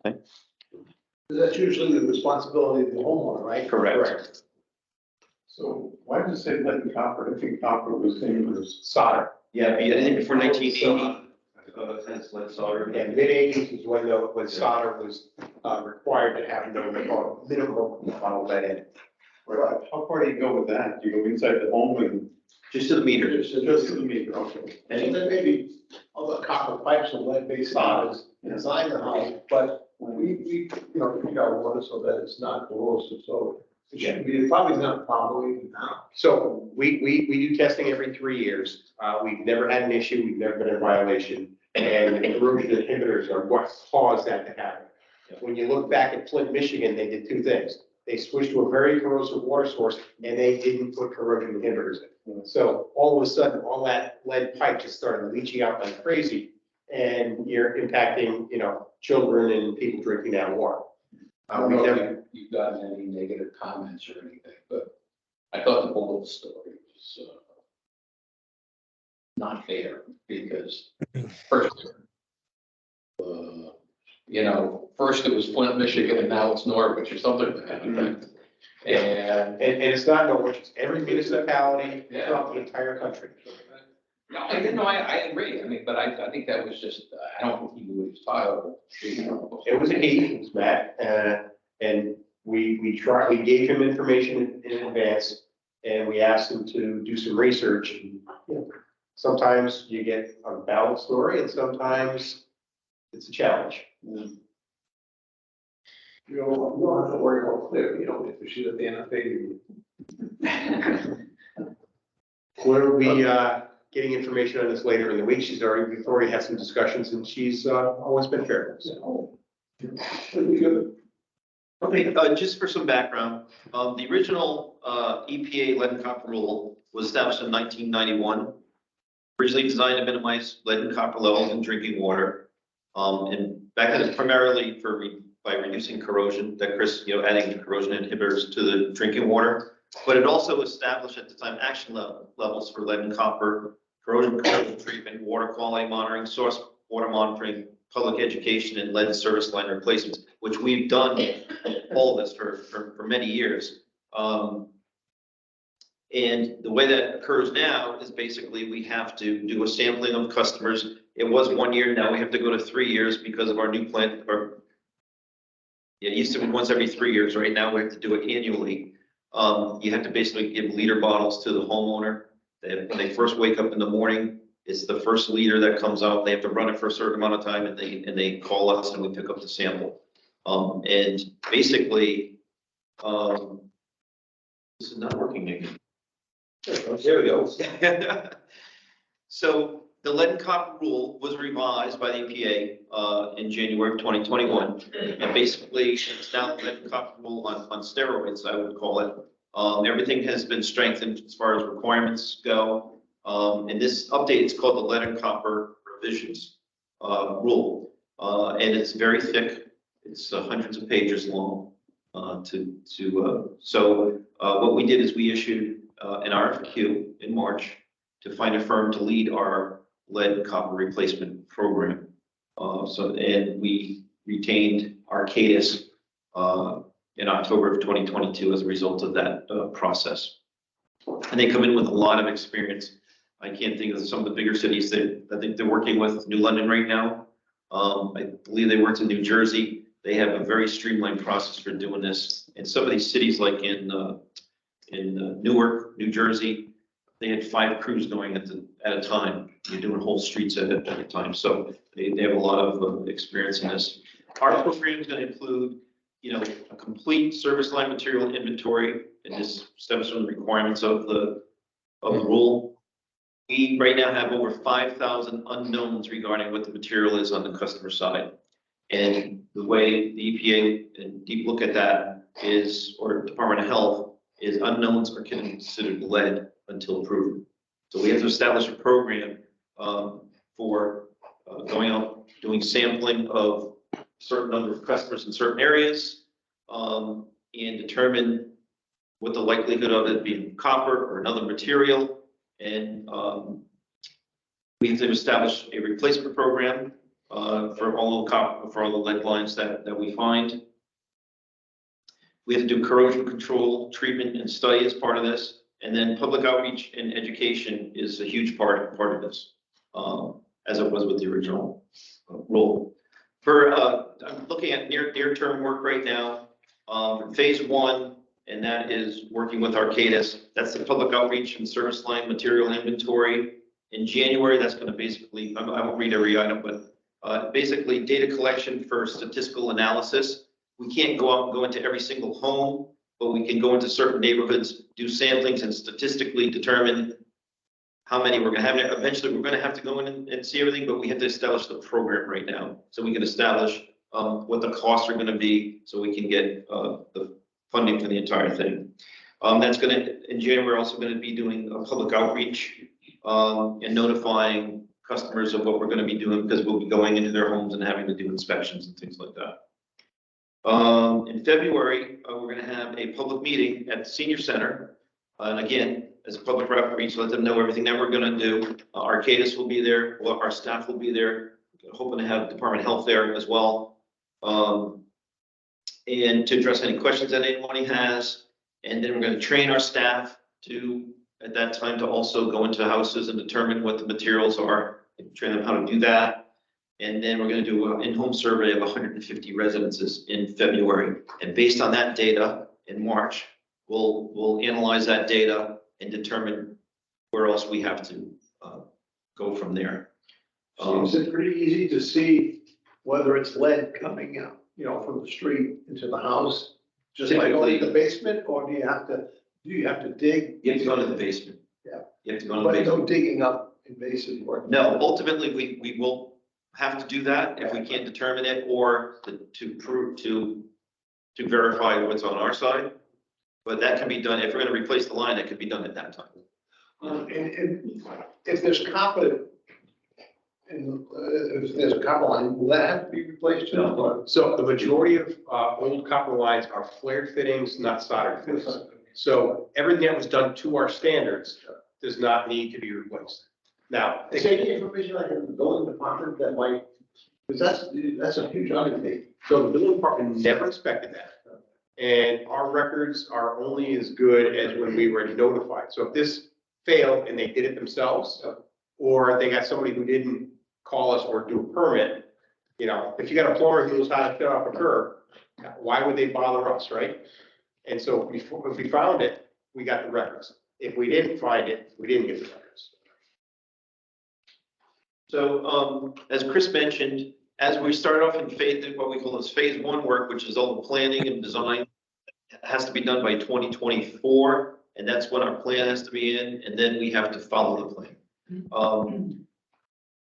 That's usually the responsibility of the homeowner, right? Correct. So why does it say lead and copper? I think copper was named as solder. Yeah, I think before 1980, that's lead solder. Yeah, mid-eighties is when solder was, required to have no minimum amount of lead in it. Right. How far do you go with that? Do you go inside the home and Just to the meter. just to the meter? Okay. And then maybe all the copper pipes and lead-based solders inside the house, but we treat our water so that it's not corrosive, so it shouldn't be, it probably not a problem even now. So we do testing every 3 years. We've never had an issue, we've never been in violation, and erosion inhibitors are what caused that to happen. When you look back at Flint, Michigan, they did two things. They switched to a very corrosive water source, and they didn't put corrosion inhibitors in. So all of a sudden, all that lead pipe just started leaching out like crazy, and you're impacting, children and people drinking that water. I don't We know never, if you've gotten any negative comments or anything, but I thought the whole story was not fair because first, first it was Flint, Michigan, and now it's Norwich or something like that. And and it's not Norwich, it's every municipality Yeah. throughout the entire country. no, I didn't know, I agree. I mean, but I think that was just, I don't think he knew what he was talking about. It was it was Matt, and we gave him information in advance, and we asked him to do some research. Sometimes you get a balanced story, and sometimes it's a challenge. You don't have to worry about clear, you don't get to shoot at the end of the We'll be getting information on this later in the week. We've already had some discussions, and she's always been fair. So. Pretty good. Okay, just for some background, the original EPA lead and copper rule was established in 1991. Originally designed to minimize lead and copper levels in drinking water. And back then it's primarily by reducing corrosion, that Chris, adding corrosion inhibitors to the drinking water. But it also established at the time action levels for lead and copper, corrosion treatment, water quality monitoring, source water monitoring, public education, and lead service line replacements, which we've done all of this for many years. And the way that occurs now is basically we have to do a sampling of customers. It was 1 year, now we have to go to 3 years because of our new plant. It used to be once every 3 years. Right now we have to do it annually. You have to basically give liter bottles to the homeowner. When they first wake up in the morning, it's the first liter that comes out. They have to run it for a certain amount of time, and they call us and we pick up the sample. And basically, this is not working, Nick. There we go. So the lead and copper rule was revised by the EPA in January of 2021. And basically, it's now the lead and copper rule on steroids, I would call it. Everything has been strengthened as far as requirements go. And this update is called the lead and copper revisions rule. And it's very thick. It's hundreds of pages long. So what we did is we issued an RFQ in March to find a firm to lead our lead and copper replacement program. And we retained Arcadis in October of 2022 as a result of that process. And they come in with a lot of experience. I can't think of some of the bigger cities that I think they're working with. New London right now. I believe they worked in New Jersey. They have a very streamlined process for doing this. And some of these cities like in Newark, New Jersey, they had 5 crews going at a time. You're doing whole streets at a time. So they have a lot of experience in this. Our program is going to include, a complete service line material inventory, and this stems from the requirements of the rule. We right now have over 5,000 unknowns regarding what the material is on the customer side. And the way the EPA and Deep look at that is, or Department of Health, is unknowns are considered lead until proven. So we have to establish a program for going out, doing sampling of a certain number of customers in certain areas, and determine what the likelihood of it being copper or another material. And we have to establish a replacement program for all the lead lines that we find. We have to do corrosion control, treatment and study as part of this. And then public outreach and education is a huge part of this, as it was with the original role. I'm looking at near-term work right now, phase 1, and that is working with Arcadis. That's the public outreach and service line material inventory. In January, that's going to basically, I won't read every item, but basically data collection for statistical analysis. We can't go into every single home, but we can go into certain neighborhoods, do samplings and statistically determine how many we're gonna have. Eventually, we're gonna have to go in and see everything, but we have to establish the program right now. So we can establish what the costs are gonna be, so we can get the funding for the entire thing. That's gonna, in January, we're also gonna be doing a public outreach and notifying customers of what we're gonna be doing, because we'll be going into their homes and having to do inspections and things like that. In February, we're gonna have a public meeting at the senior center. And again, as a public outreach, let them know everything that we're gonna do. Arcadis will be there, our staff will be there, hoping to have Department of Health there as well. And to address any questions that anybody has. And then we're gonna train our staff to, at that time, to also go into houses and determine what the materials are, and train them how to do that. And then we're gonna do an in-home survey of 150 residences in February. And based on that data in March, we'll analyze that data and determine where else we have to go from there. Is it pretty easy to see whether it's lead coming out, from the street into the house? Just like going to the basement, or do you have to dig? You have to go to the basement. Yeah. You have to go to the But basement. no digging up invasive work? No, ultimately, we will have to do that if we can't determine it, or to prove, to verify what's on our side. But that can be done, if we're gonna replace the line, that could be done at that time. And if there's copper, if there's a copper line, will that have to be replaced too? No. Or- So the majority of old copper lines are flared fittings, not soldered fittings. So everything that was done to our standards does not need to be replaced. Now, Is there any information like in the building department that might, because that's a huge undertaking. so the building department never inspected that. And our records are only as good as when we were notified. So if this failed and they did it themselves, or they got somebody who didn't call us or do a permit, if you got a plumber who knows how to fit off a curb, why would they bother us, right? And so if we found it, we got the records. If we didn't find it, we didn't get the records. So, as Chris mentioned, as we start off in what we call phase 1 work, which is all the planning and design, has to be done by 2024, and that's when our plan has to be in, and then we have to follow the plan.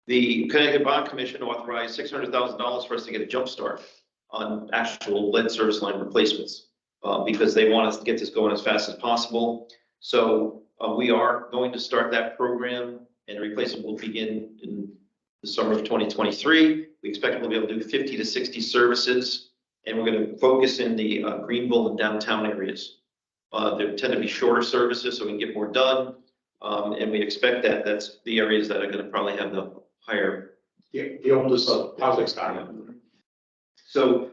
The Connecticut Bond Commission authorized $600,000 for us to get a jump start on actual lead service line replacements, because they want us to get this going as fast as possible. So we are going to start that program, and replacement will begin in the summer of 2023. We expect we'll be able to do 50 to 60 services, and we're going to focus in the Greenville and downtown areas. They tend to be shorter services, so we can get more done. And we expect that that's the areas that are going to probably have the higher. The oldest housing stock. So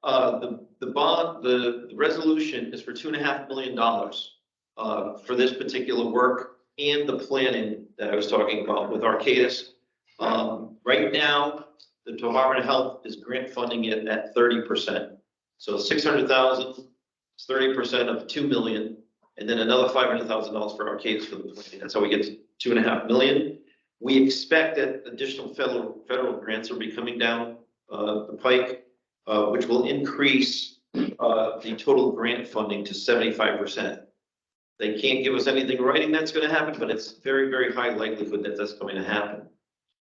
the resolution is for $2.5 million for this particular work and the planning that I was talking about with Arcadis. Right now, the Department of Health is grant funding it at 30%. So 600,000 is 30% of 2 million, and then another $500,000 for Arcadis for the planning. That's how we get to $2.5 million. We expect that additional federal grants will be coming down the pike, which will increase the total grant funding to 75%. They can't give us anything in writing that's going to happen, but it's very, very high likelihood that that's going to happen.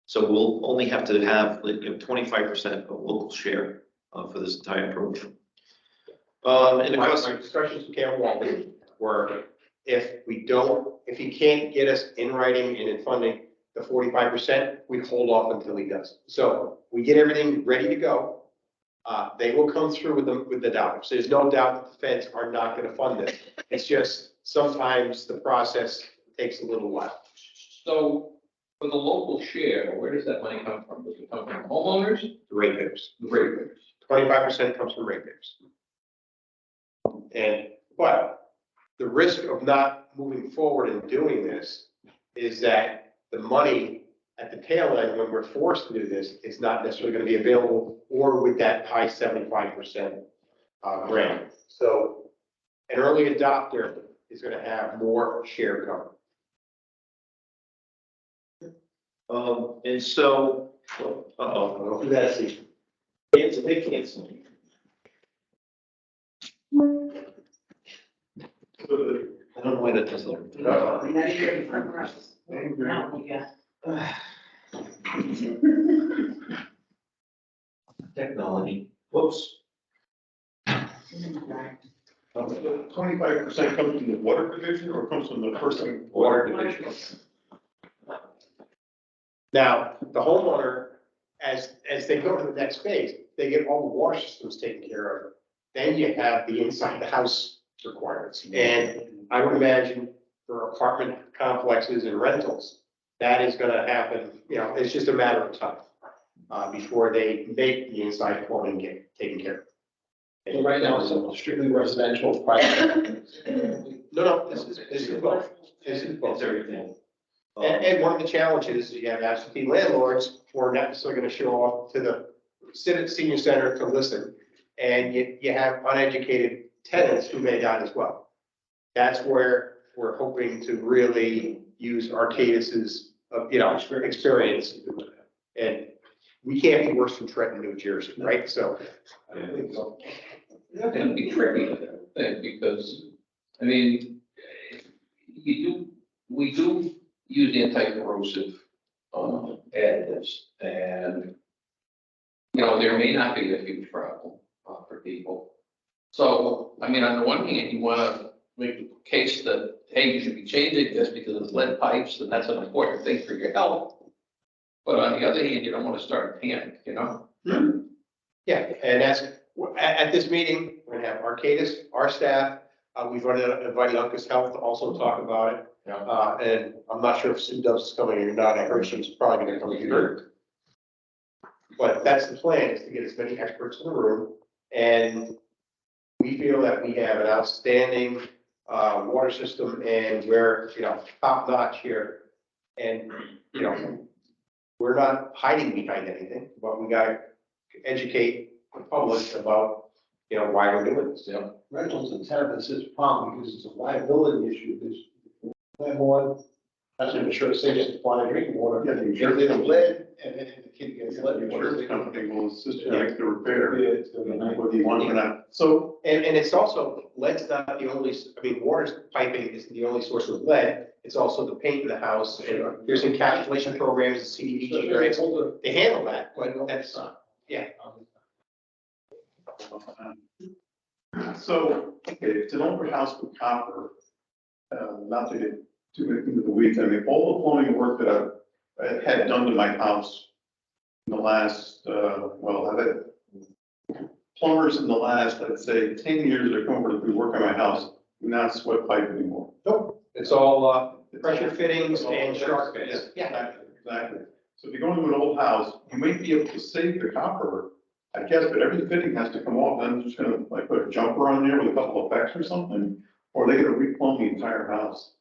So we'll only have to have 25% of local share for this entire program. And the My cost, discussions with Cam Walden were, if he can't get us in writing and in funding the 45%, we hold off until he does. So we get everything ready to go. They will come through with the dollars. There's no doubt that the feds are not going to fund this. It's just sometimes the process takes a little while. So For the local share, where does that money come from? Does it come from homeowners? The ratepayers. The ratepayers. 25% comes from ratepayers. But the risk of not moving forward and doing this is that the money at the tail end, when we're forced to do this, is not necessarily going to be available or with that high 75% grant. So an early adopter is going to have more share cover. And so, Who that's the it's a big cancel. I don't know why that doesn't. Technology. Whoops. 25% comes from the water division or comes from the person? Water division. Now, the homeowner, as they go to the next phase, they get all the water systems taken care of. Then you have the inside the house requirements. And I would imagine for apartment complexes and rentals, that is gonna happen, you know, it's just a matter of time before they make the inside plumbing get taken care of. So right now, it's strictly residential, private. No, this is both. This is both. It's everything. And one of the challenges, you have absentee landlords who are not necessarily gonna show up to the senior center to listen. And you have uneducated tenants who may not as well. That's where we're hoping to really use Arcadis's, experience. And we can't be worse than Trenton, New Jersey, right? So. I don't think so. It's gonna be tricky, I think, because, I mean, we do use anti-corrosive additives, and, you know, there may not be a huge problem for people. So, I mean, on the one hand, you wanna make the case that, hey, you should be changing this because it's lead pipes, and that's an important thing for your health. But on the other hand, you don't wanna start a panic, you know? Yeah, and that's, at this meeting, we're gonna have Arcadis, our staff, we've invited Uncas Health to also talk about it. Yeah. And I'm not sure if Sue Dubs is coming or not, I heard she's probably gonna come here. But that's the plan, is to get as many experts in the room, and we feel that we have an outstanding, water system, and we're, top notch here. And, we're not hiding behind anything, but we gotta educate the public about, why we're doing this. Yeah. Rentals and tenants is a problem because it's a liability issue, because landlord has to ensure safe supply of drinking water. Yeah, the If there's lead and then the kid gets lead. The insurance company will assist you make the repair, Yeah, it's gonna be nice. whether you want it or not. So, And it's also, lead's not the only, water's piping isn't the only source of lead, it's also the paint in the house, and there's encapsulation programs, the CDBG grants, they handle that, but that's, yeah. so, okay, it's an older house with copper, not to get too into the weeds, I mean, all the plumbing work that I've had done to my house in the last, I've had plumbers in the last, let's say, 10 years that come over to do work on my house, do not sweat pipe anymore. Nope, it's all, pressure fittings and shark bits. Yeah. Exactly. So if you go into an old house, you might be able to save the copper, I guess, but every fitting has to come off, then I'm just gonna like put a jumper on there with a couple of effects or something, or they're gonna replumb the entire house.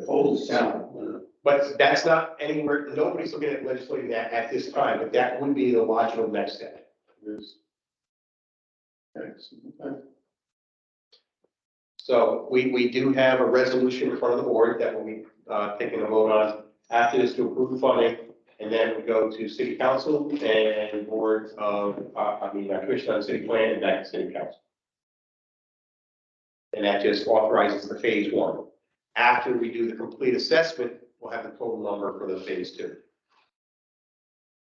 Holy cow. But that's not anywhere, nobody's looking at legislating that at this time, but that would be the logical next step. Yes. Okay. So we do have a resolution in front of the board that we'll be taking a vote on after this to approve the funding. And then we go to city council and board of, commission on city plan and back to city council. And that just authorizes the phase one. After we do the complete assessment, we'll have the total number for the phase two.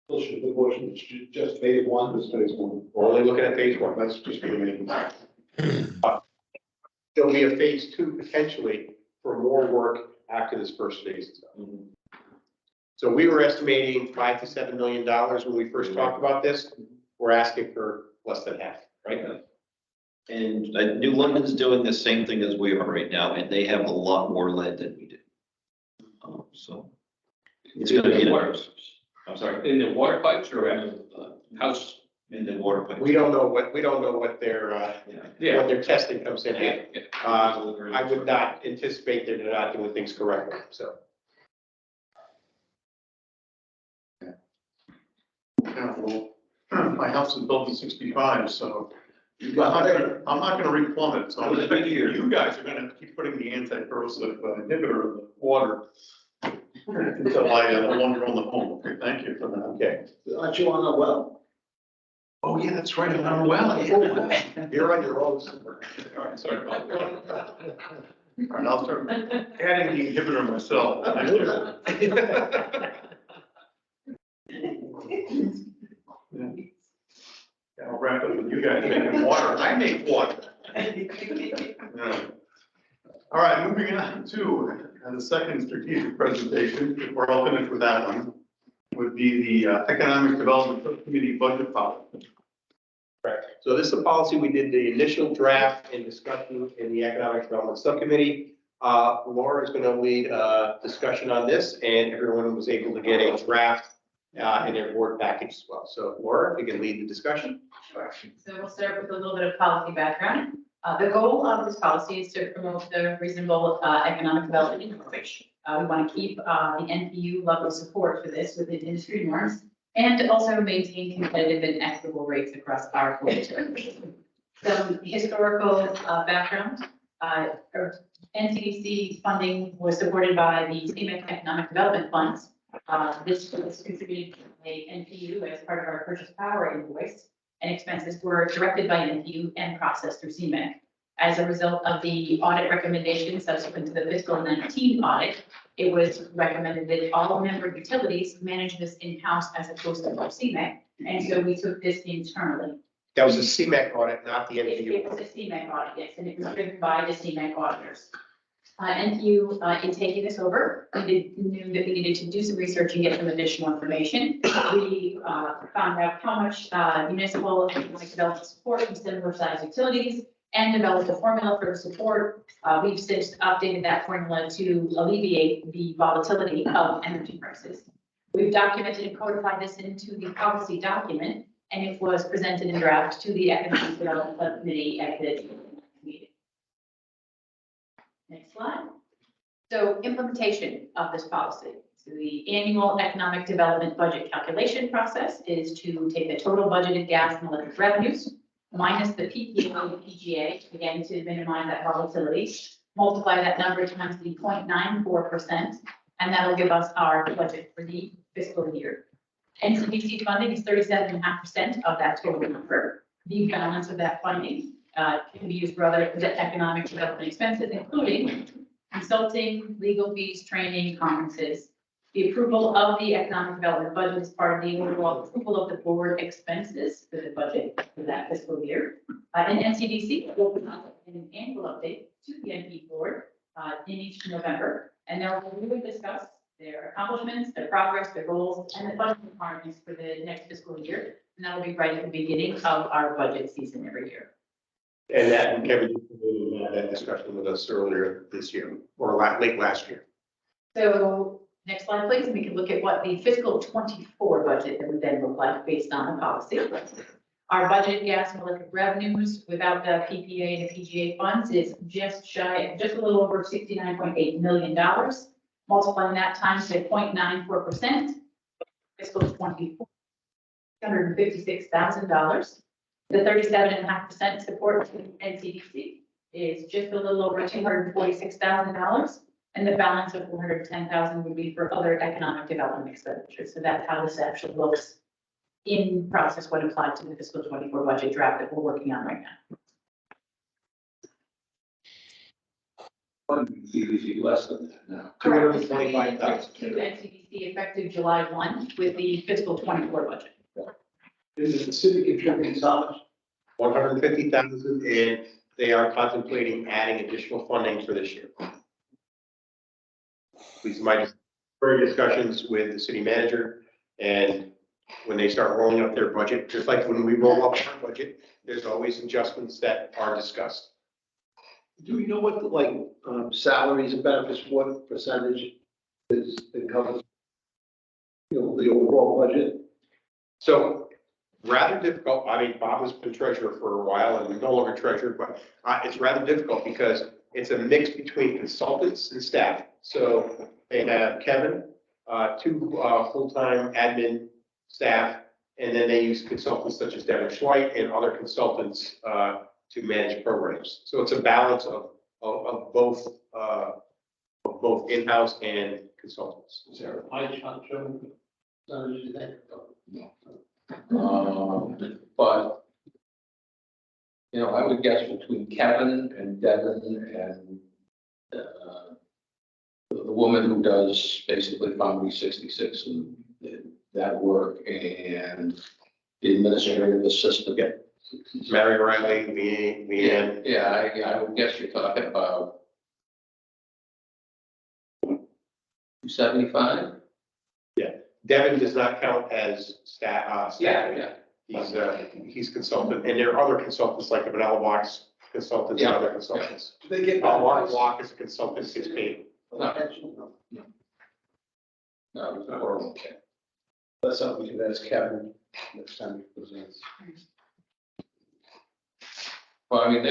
Motion, the motion is just phase one. This phase one. We're only looking at phase one. That's just gonna make. There'll be a phase two potentially for more work after this first phase. So we were estimating $5 to $7 million when we first talked about this. We're asking for less than half, right? And New London's doing the same thing as we are right now, and they have a lot more lead than we do. So. It's gonna be, Water. I'm sorry, In the water pipes or in the house? in the water pipe. We don't know what their, Yeah. what their testing comes in at. Yeah. I would not anticipate that they're not doing things correctly, so. Yeah, well, my house is built in 65, so You I'm got not there. gonna replumb it. So I'm expecting you guys are gonna keep putting the anti-corrosive inhibitor in the water until I no longer own the home. Okay, thank you for that. Okay. Aren't you on a well? Oh, yeah, that's right, I'm not well. Yeah. You're on your own somewhere. All right, sorry about that. All right, I'll start adding the inhibitor myself. Thank you. Yeah, I'll wrap up with you guys making water. I make water. Yeah. All right, moving on to the second strategic presentation, before I'll finish with that one, would be the Economic Development Subcommittee budget policy. Correct. So this is a policy, we did the initial draft and discussion in the Economic Development Subcommittee. Laura is going to lead a discussion on this, and everyone was able to get a draft in their board package as well. So Laura, if you can lead the discussion. Sure. So we'll start with a little bit of policy background. The goal of this policy is to promote the reasonable economic development in Norwich. We want to keep the NPU level of support for this within industry norms and to also maintain competitive and equitable rates across our territory. Some historical background. NCDC funding was supported by the CMEC Economic Development Funds. This was contributed to a NPU as part of our purchase power invoice, and expenses were directed by NPU and processed through CMEC. As a result of the audit recommendations subsequent to the fiscal 19 audit, it was recommended that all member utilities manage this in-house as opposed to CMEC, and so we took this internally. That was a CMEC audit, not the NPU. It was a CMEC audit, yes, and it was driven by the CMEC auditors. NPU, in taking this over, we knew that we needed to do some research and get some additional information. We found out how much municipal economic development support from similar sized utilities and developed a formula for support. We've since updated that formula to alleviate the volatility of energy prices. We've documented and codified this into the policy document, and it was presented in draft to the Economic Development Subcommittee at the meeting. Next slide. So implementation of this policy. So the annual economic development budget calculation process is to take the total budgeted gas and electric revenues minus the PPA and PGA, again, to minimize that volatility. Multiply that number times the 0.94%, and that'll give us our budget for the fiscal year. NCDC funding is 37.5% of that total number. The balance of that funding can be used for other economic development expenses, including consulting, legal fees, training, conferences. The approval of the economic development budget is part of the overall approval of the board expenses for the budget for that fiscal year. And NCDC will provide an annual update to the NP board in each November, and they'll review and discuss their accomplishments, their progress, their goals, and the budget requirements for the next fiscal year. And that will be right at the beginning of our budget season every year. And that, Kevin, you had that discussion with us earlier this year, or late last year. So next slide, please, and we can look at what the fiscal 24 budget would then look like based on the policy. Our budget gas and electric revenues without the PPA and the PGA funds is just a little over $69.8 million. Multiplying that times the 0.94%, fiscal 24, $256,000. The 37.5% support to NCDC is just a little over $246,000. And the balance of $410,000 would be for other economic development expenditures. So that's how this actually looks in process when applied to the fiscal 24 budget draft that we're working on right now. Less than that now. Correct. This will be increased to NCDC effective July 1 with the fiscal 24 budget. Is the city contributing how much? 150,000, and they are contemplating adding additional funding for this year. These might further discussions with the city manager, and when they start rolling up their budget, just like when we roll up our budget, there's always adjustments that are discussed. Do we know what, salaries and benefits, what percentage is, it covers? the overall budget? So rather difficult, I mean, Bob has been treasurer for a while and no longer treasurer, but it's rather difficult because it's a mix between consultants and staff. So they have Kevin, two full-time admin staff, and then they use consultants such as Devin Schweit and other consultants to manage programs. So it's a balance of both in-house and consultants. Is there a pie chart showing? But, you know, I would guess between Kevin and Devin and the woman who does basically Foundry 66 and that work and the administrative assistant. Yeah. Mary Riley, me, I would guess you're talking about 275? Devin does not count as staff. He's consultant, and there are other consultants like the Vanilla Box consultants and other consultants. Do they get? Mark Block is a consultant, gets paid. No, it's not horrible. That's something we can ask Kevin next time he presents. Well, I mean,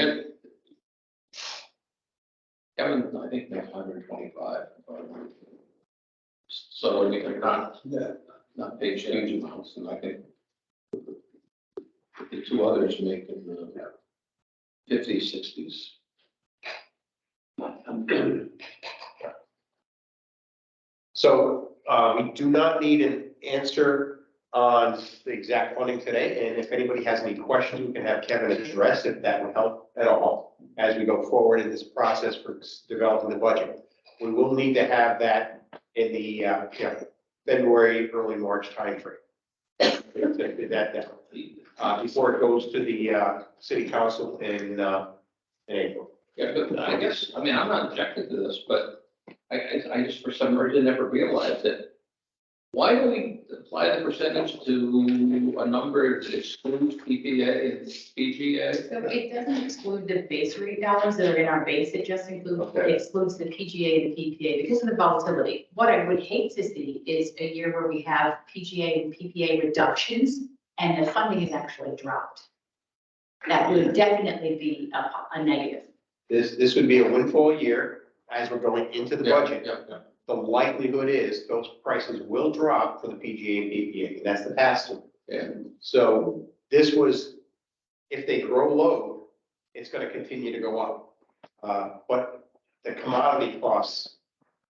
Kevin, I think makes 125. So, I mean, they're not paid huge amounts, and I think the two others make in the 50s, 60s. So we do not need an answer on the exact funding today, and if anybody has any questions, we can have Kevin address if that would help at all as we go forward in this process for developing the budget. We will need to have that in the February, early March timeframe. Before it goes to the city council in April. Yeah, but I guess, I mean, I'm not objecting to this, but I just for some reason never realized it. Why do we apply the percentage to a number that excludes PPA and PGA? So it doesn't exclude the base rate dollars that are in our base, it just excludes the PGA and the PPA because of the volatility. What I would hate to see is a year where we have PGA and PPA reductions and the funding is actually dropped. That would definitely be a negative. This would be a windfall year as we're going into the budget. The likelihood is those prices will drop for the PGA and PPA, and that's the pass-through. So this was, if they grow low, it's going to continue to go up. But the commodity costs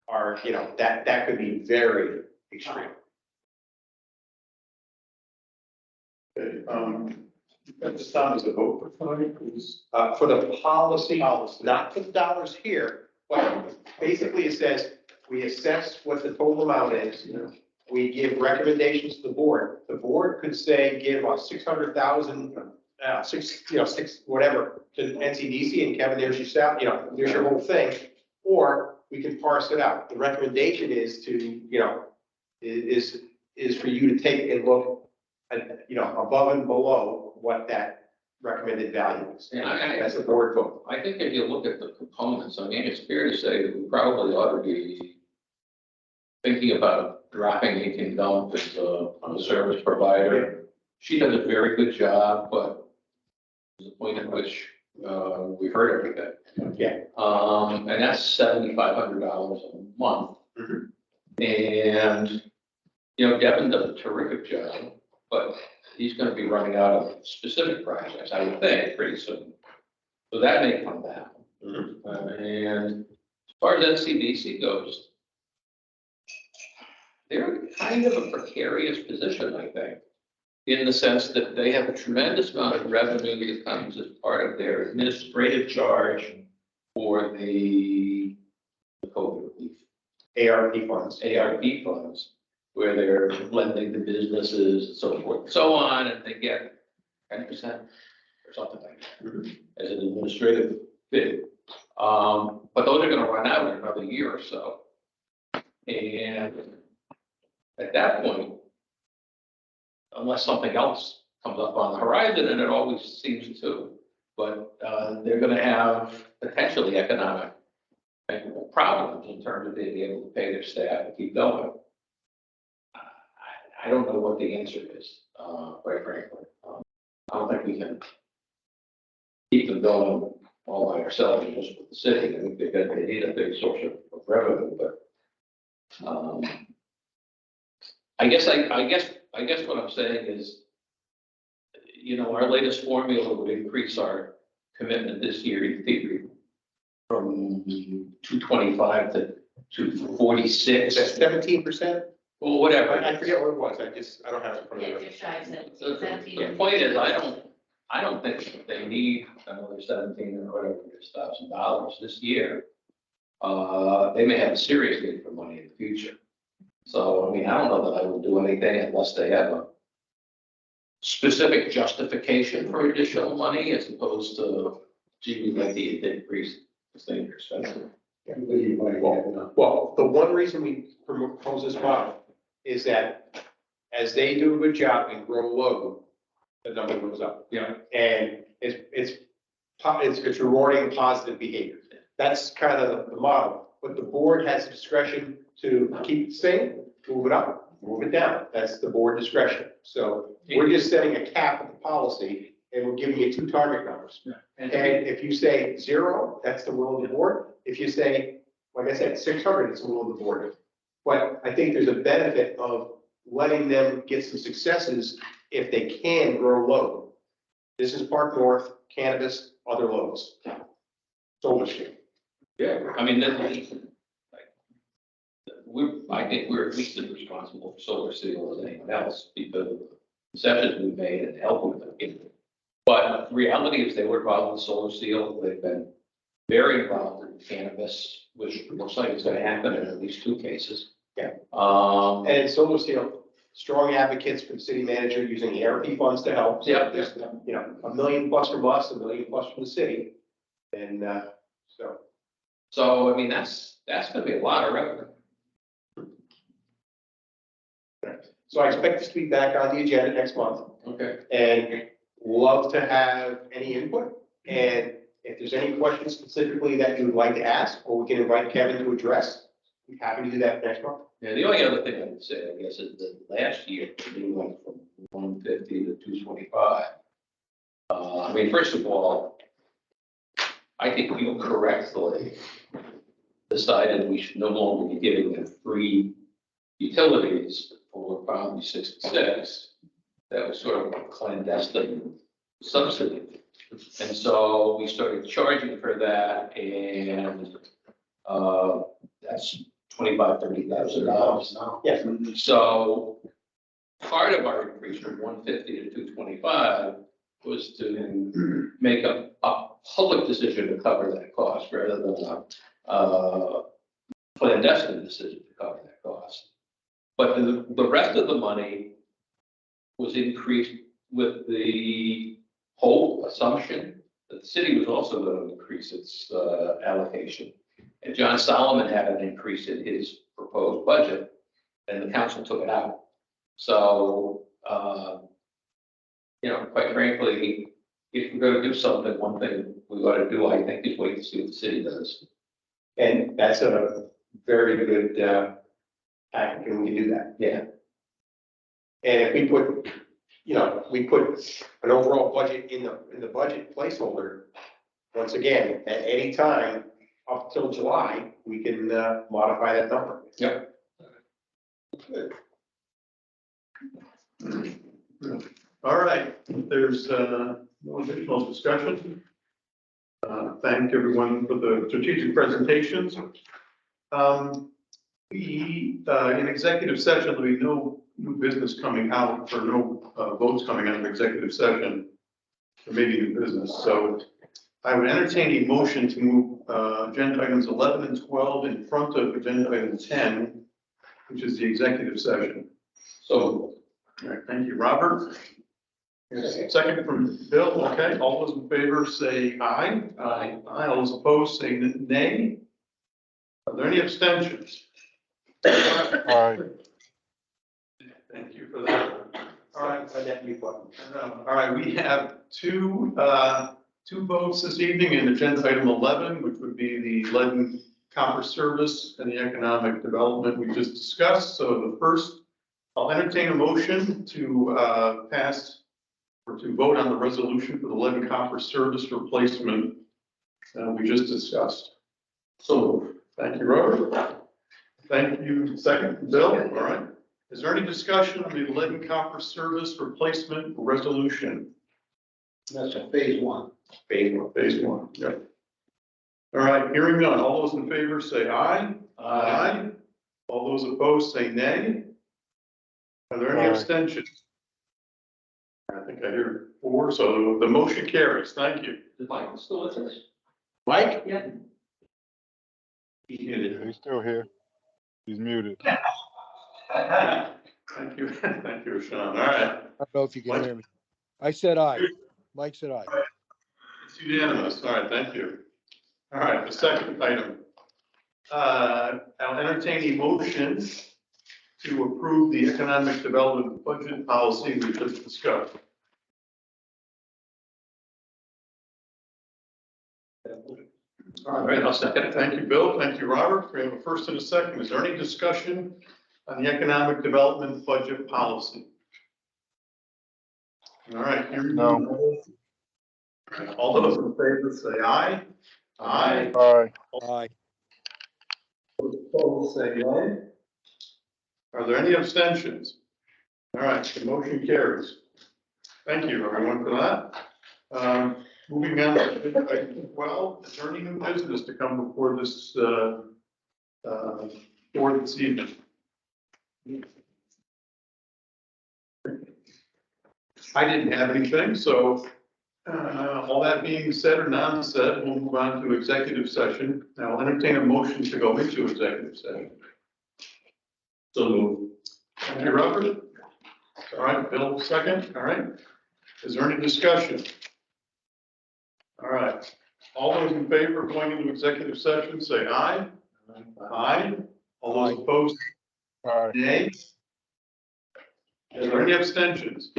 are, that could be very extreme. At this time, is the vote required, please? For the policy, not for the dollars here, but basically it says, we assess what the total amount is. We give recommendations to the board. The board could say, give us 600,000, six, whatever, to NCDC, and Kevin, there's your salary, there's your whole thing. Or we can parse it out. The recommendation is to, is for you to take and look at, above and below what that recommended value is. That's a board vote. I think if you look at the components, I mean, it's fair to say that we probably ought to be thinking about dropping Aiken Dump as a service provider. She does a very good job, but there's a point at which we heard everything. Yeah. And that's $7,500 a month. And, Devin does a terrific job, but he's going to be running out of specific projects, I would think, pretty soon. So that may come down. And as far as NCDC goes, they're kind of a precarious position, I think, in the sense that they have a tremendous amount of revenue that comes as part of their administrative charge for the COVID relief. ARP funds, where they're lending to businesses and so forth and so on, and they get 10% or something like that as an administrative fee. But those are going to run out in another year or so. And at that point, unless something else comes up on the horizon, and it always seems to, but they're going to have potentially economic problems in terms of being able to pay their staff to keep going. I don't know what the answer is, quite frankly. I don't think we can keep them going all by ourselves and just with the city. I think they need a big source of revenue, but I guess what I'm saying is, you know, our latest formula would increase our commitment this year in theory from 225 to 246. Is that 17%? Well, whatever. I forget what it was. I don't have it in front Yeah, of me. just shy of The 17. point is, I don't think they need another 17 or whatever it is $1,000 this year. They may have a serious need for money in the future. So, I mean, I don't know that I would do anything unless they have a specific justification for additional money as opposed to, gee, we like the increase, this thing are expensive. Well, the one reason we propose this model is that as they do a good job and grow load, the number goes up. Yeah. And it's rewarding positive behavior. That's kind of the model, but the board has the discretion to keep it same, move it up, move it down. That's the board discretion. So we're just setting a cap of the policy and we're giving you 2 target numbers. And And if you say 0, that's the will of the board. If you say, like I said, 600, it's the will of the board. But I think there's a benefit of letting them get some successes if they can grow load. This is Park North, cannabis, other loads. Solar field. yeah, I mean, I think we're at least as responsible for solar seal as anyone else because of the concessions we made and help with them. But the reality is they were involved with solar seal. They've been very involved in cannabis, which looks like it's going to happen in at least 2 cases. Yeah. Um, And Solar Seal, strong advocates for the city manager using ARP funds to help. So Yeah. There's, you know, $1 million plus from us, $1 million plus from the city. And, so, I mean, that's going to be a lot of revenue. so I expect this to be back on the agenda next month Okay. and love to have any input. And if there's any questions specifically that you would like to ask, or we can invite Kevin to address, we're happy to do that next month. Yeah, the only other thing I would say, I guess, is that last year, we went from 150 to 225. I mean, first of all, I think you correctly decided we should no longer be giving them free utilities for probably 66. That was sort of a clandestine subsidy. And so we started charging for that, and that's $25,000-$30,000. Yes. So part of our increase from 150 to 225 was to make a public decision to cover that cost rather than a clandestine decision to cover that cost. But the rest of the money was increased with the whole assumption that the city was also going to increase its allocation. And John Solomon had an increase in his proposed budget, and the council took it out. So, you know, quite frankly, if we're going to do something, one thing we ought to do, I think, is wait to see what the city does. And that's a very good, tactic, and we can do that. Yeah. And if we put, you know, we put an overall budget in the budget placeholder, once again, at any time up till July, we can modify that number. Yep. All right, there's no additional discussion. Thank everyone for the strategic presentations. In executive session, there'll be no new business coming out or no votes coming out of executive session, or maybe new business. So I would entertain a motion to move agenda items 11 and 12 in front of agenda item 10, which is the executive session. So, all right, thank you, Robert. Second from Bill. Okay, all those in favor say aye. Aye. Aye. All those opposed say nay. Are there any abstentions? Aye. Thank you for that. All right, find that mute button. All right, we have two votes this evening in agenda item 11, which would be the lead and copper service and the economic development we just discussed. So the first I'll entertain a motion to pass or to vote on the resolution for the lead and copper service replacement we just discussed. So, thank you, Robert. Thank you. Second, Bill. All right. Is there any discussion on the lead and copper service replacement resolution? That's a phase one. Phase one. Phase one. Yep. All right. Hearing none. All those in favor say aye. Aye. All those opposed say nay. Are there any abstentions? I think I hear 4, so the motion carries. Thank you. Is Michael still with us? Mike? Yeah. He's muted. He's still here. He's muted. Thank you. Thank you, Sean. All right. I don't know if you can hear me. I said aye. Mike said aye. It's unanimous. All right. Thank you. All right. The second item. I'll entertain a motion to approve the economic development budget policy we just discussed. All right, I'll second it. Thank you, Bill. Thank you, Robert. We have a first and a second. Is there any discussion on the economic development budget policy? All right. Hearing none. All those in favor say aye. Aye. Aye. Aye. Opposed say nay. Are there any abstentions? All right, the motion carries. Thank you, everyone, for that. Moving on to item 12, is there any new business to come before this board this evening? I didn't have anything, so all that being said or non-said, we'll move on to executive session. Now, I'll entertain a motion to go into executive session. So moved. Thank you, Robert. All right, Bill, second. All right. Is there any discussion? All right. All those in favor of going into executive session, say aye. Aye. All those opposed, Aye. nay. Is there any abstentions?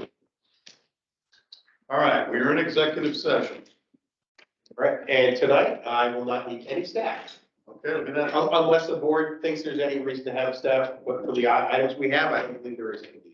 All right, we are in executive session. All right, and tonight I will not need any staff. Okay, look at that. Unless the board thinks there's any reason to have staff, but for the items we have, I don't believe there is any.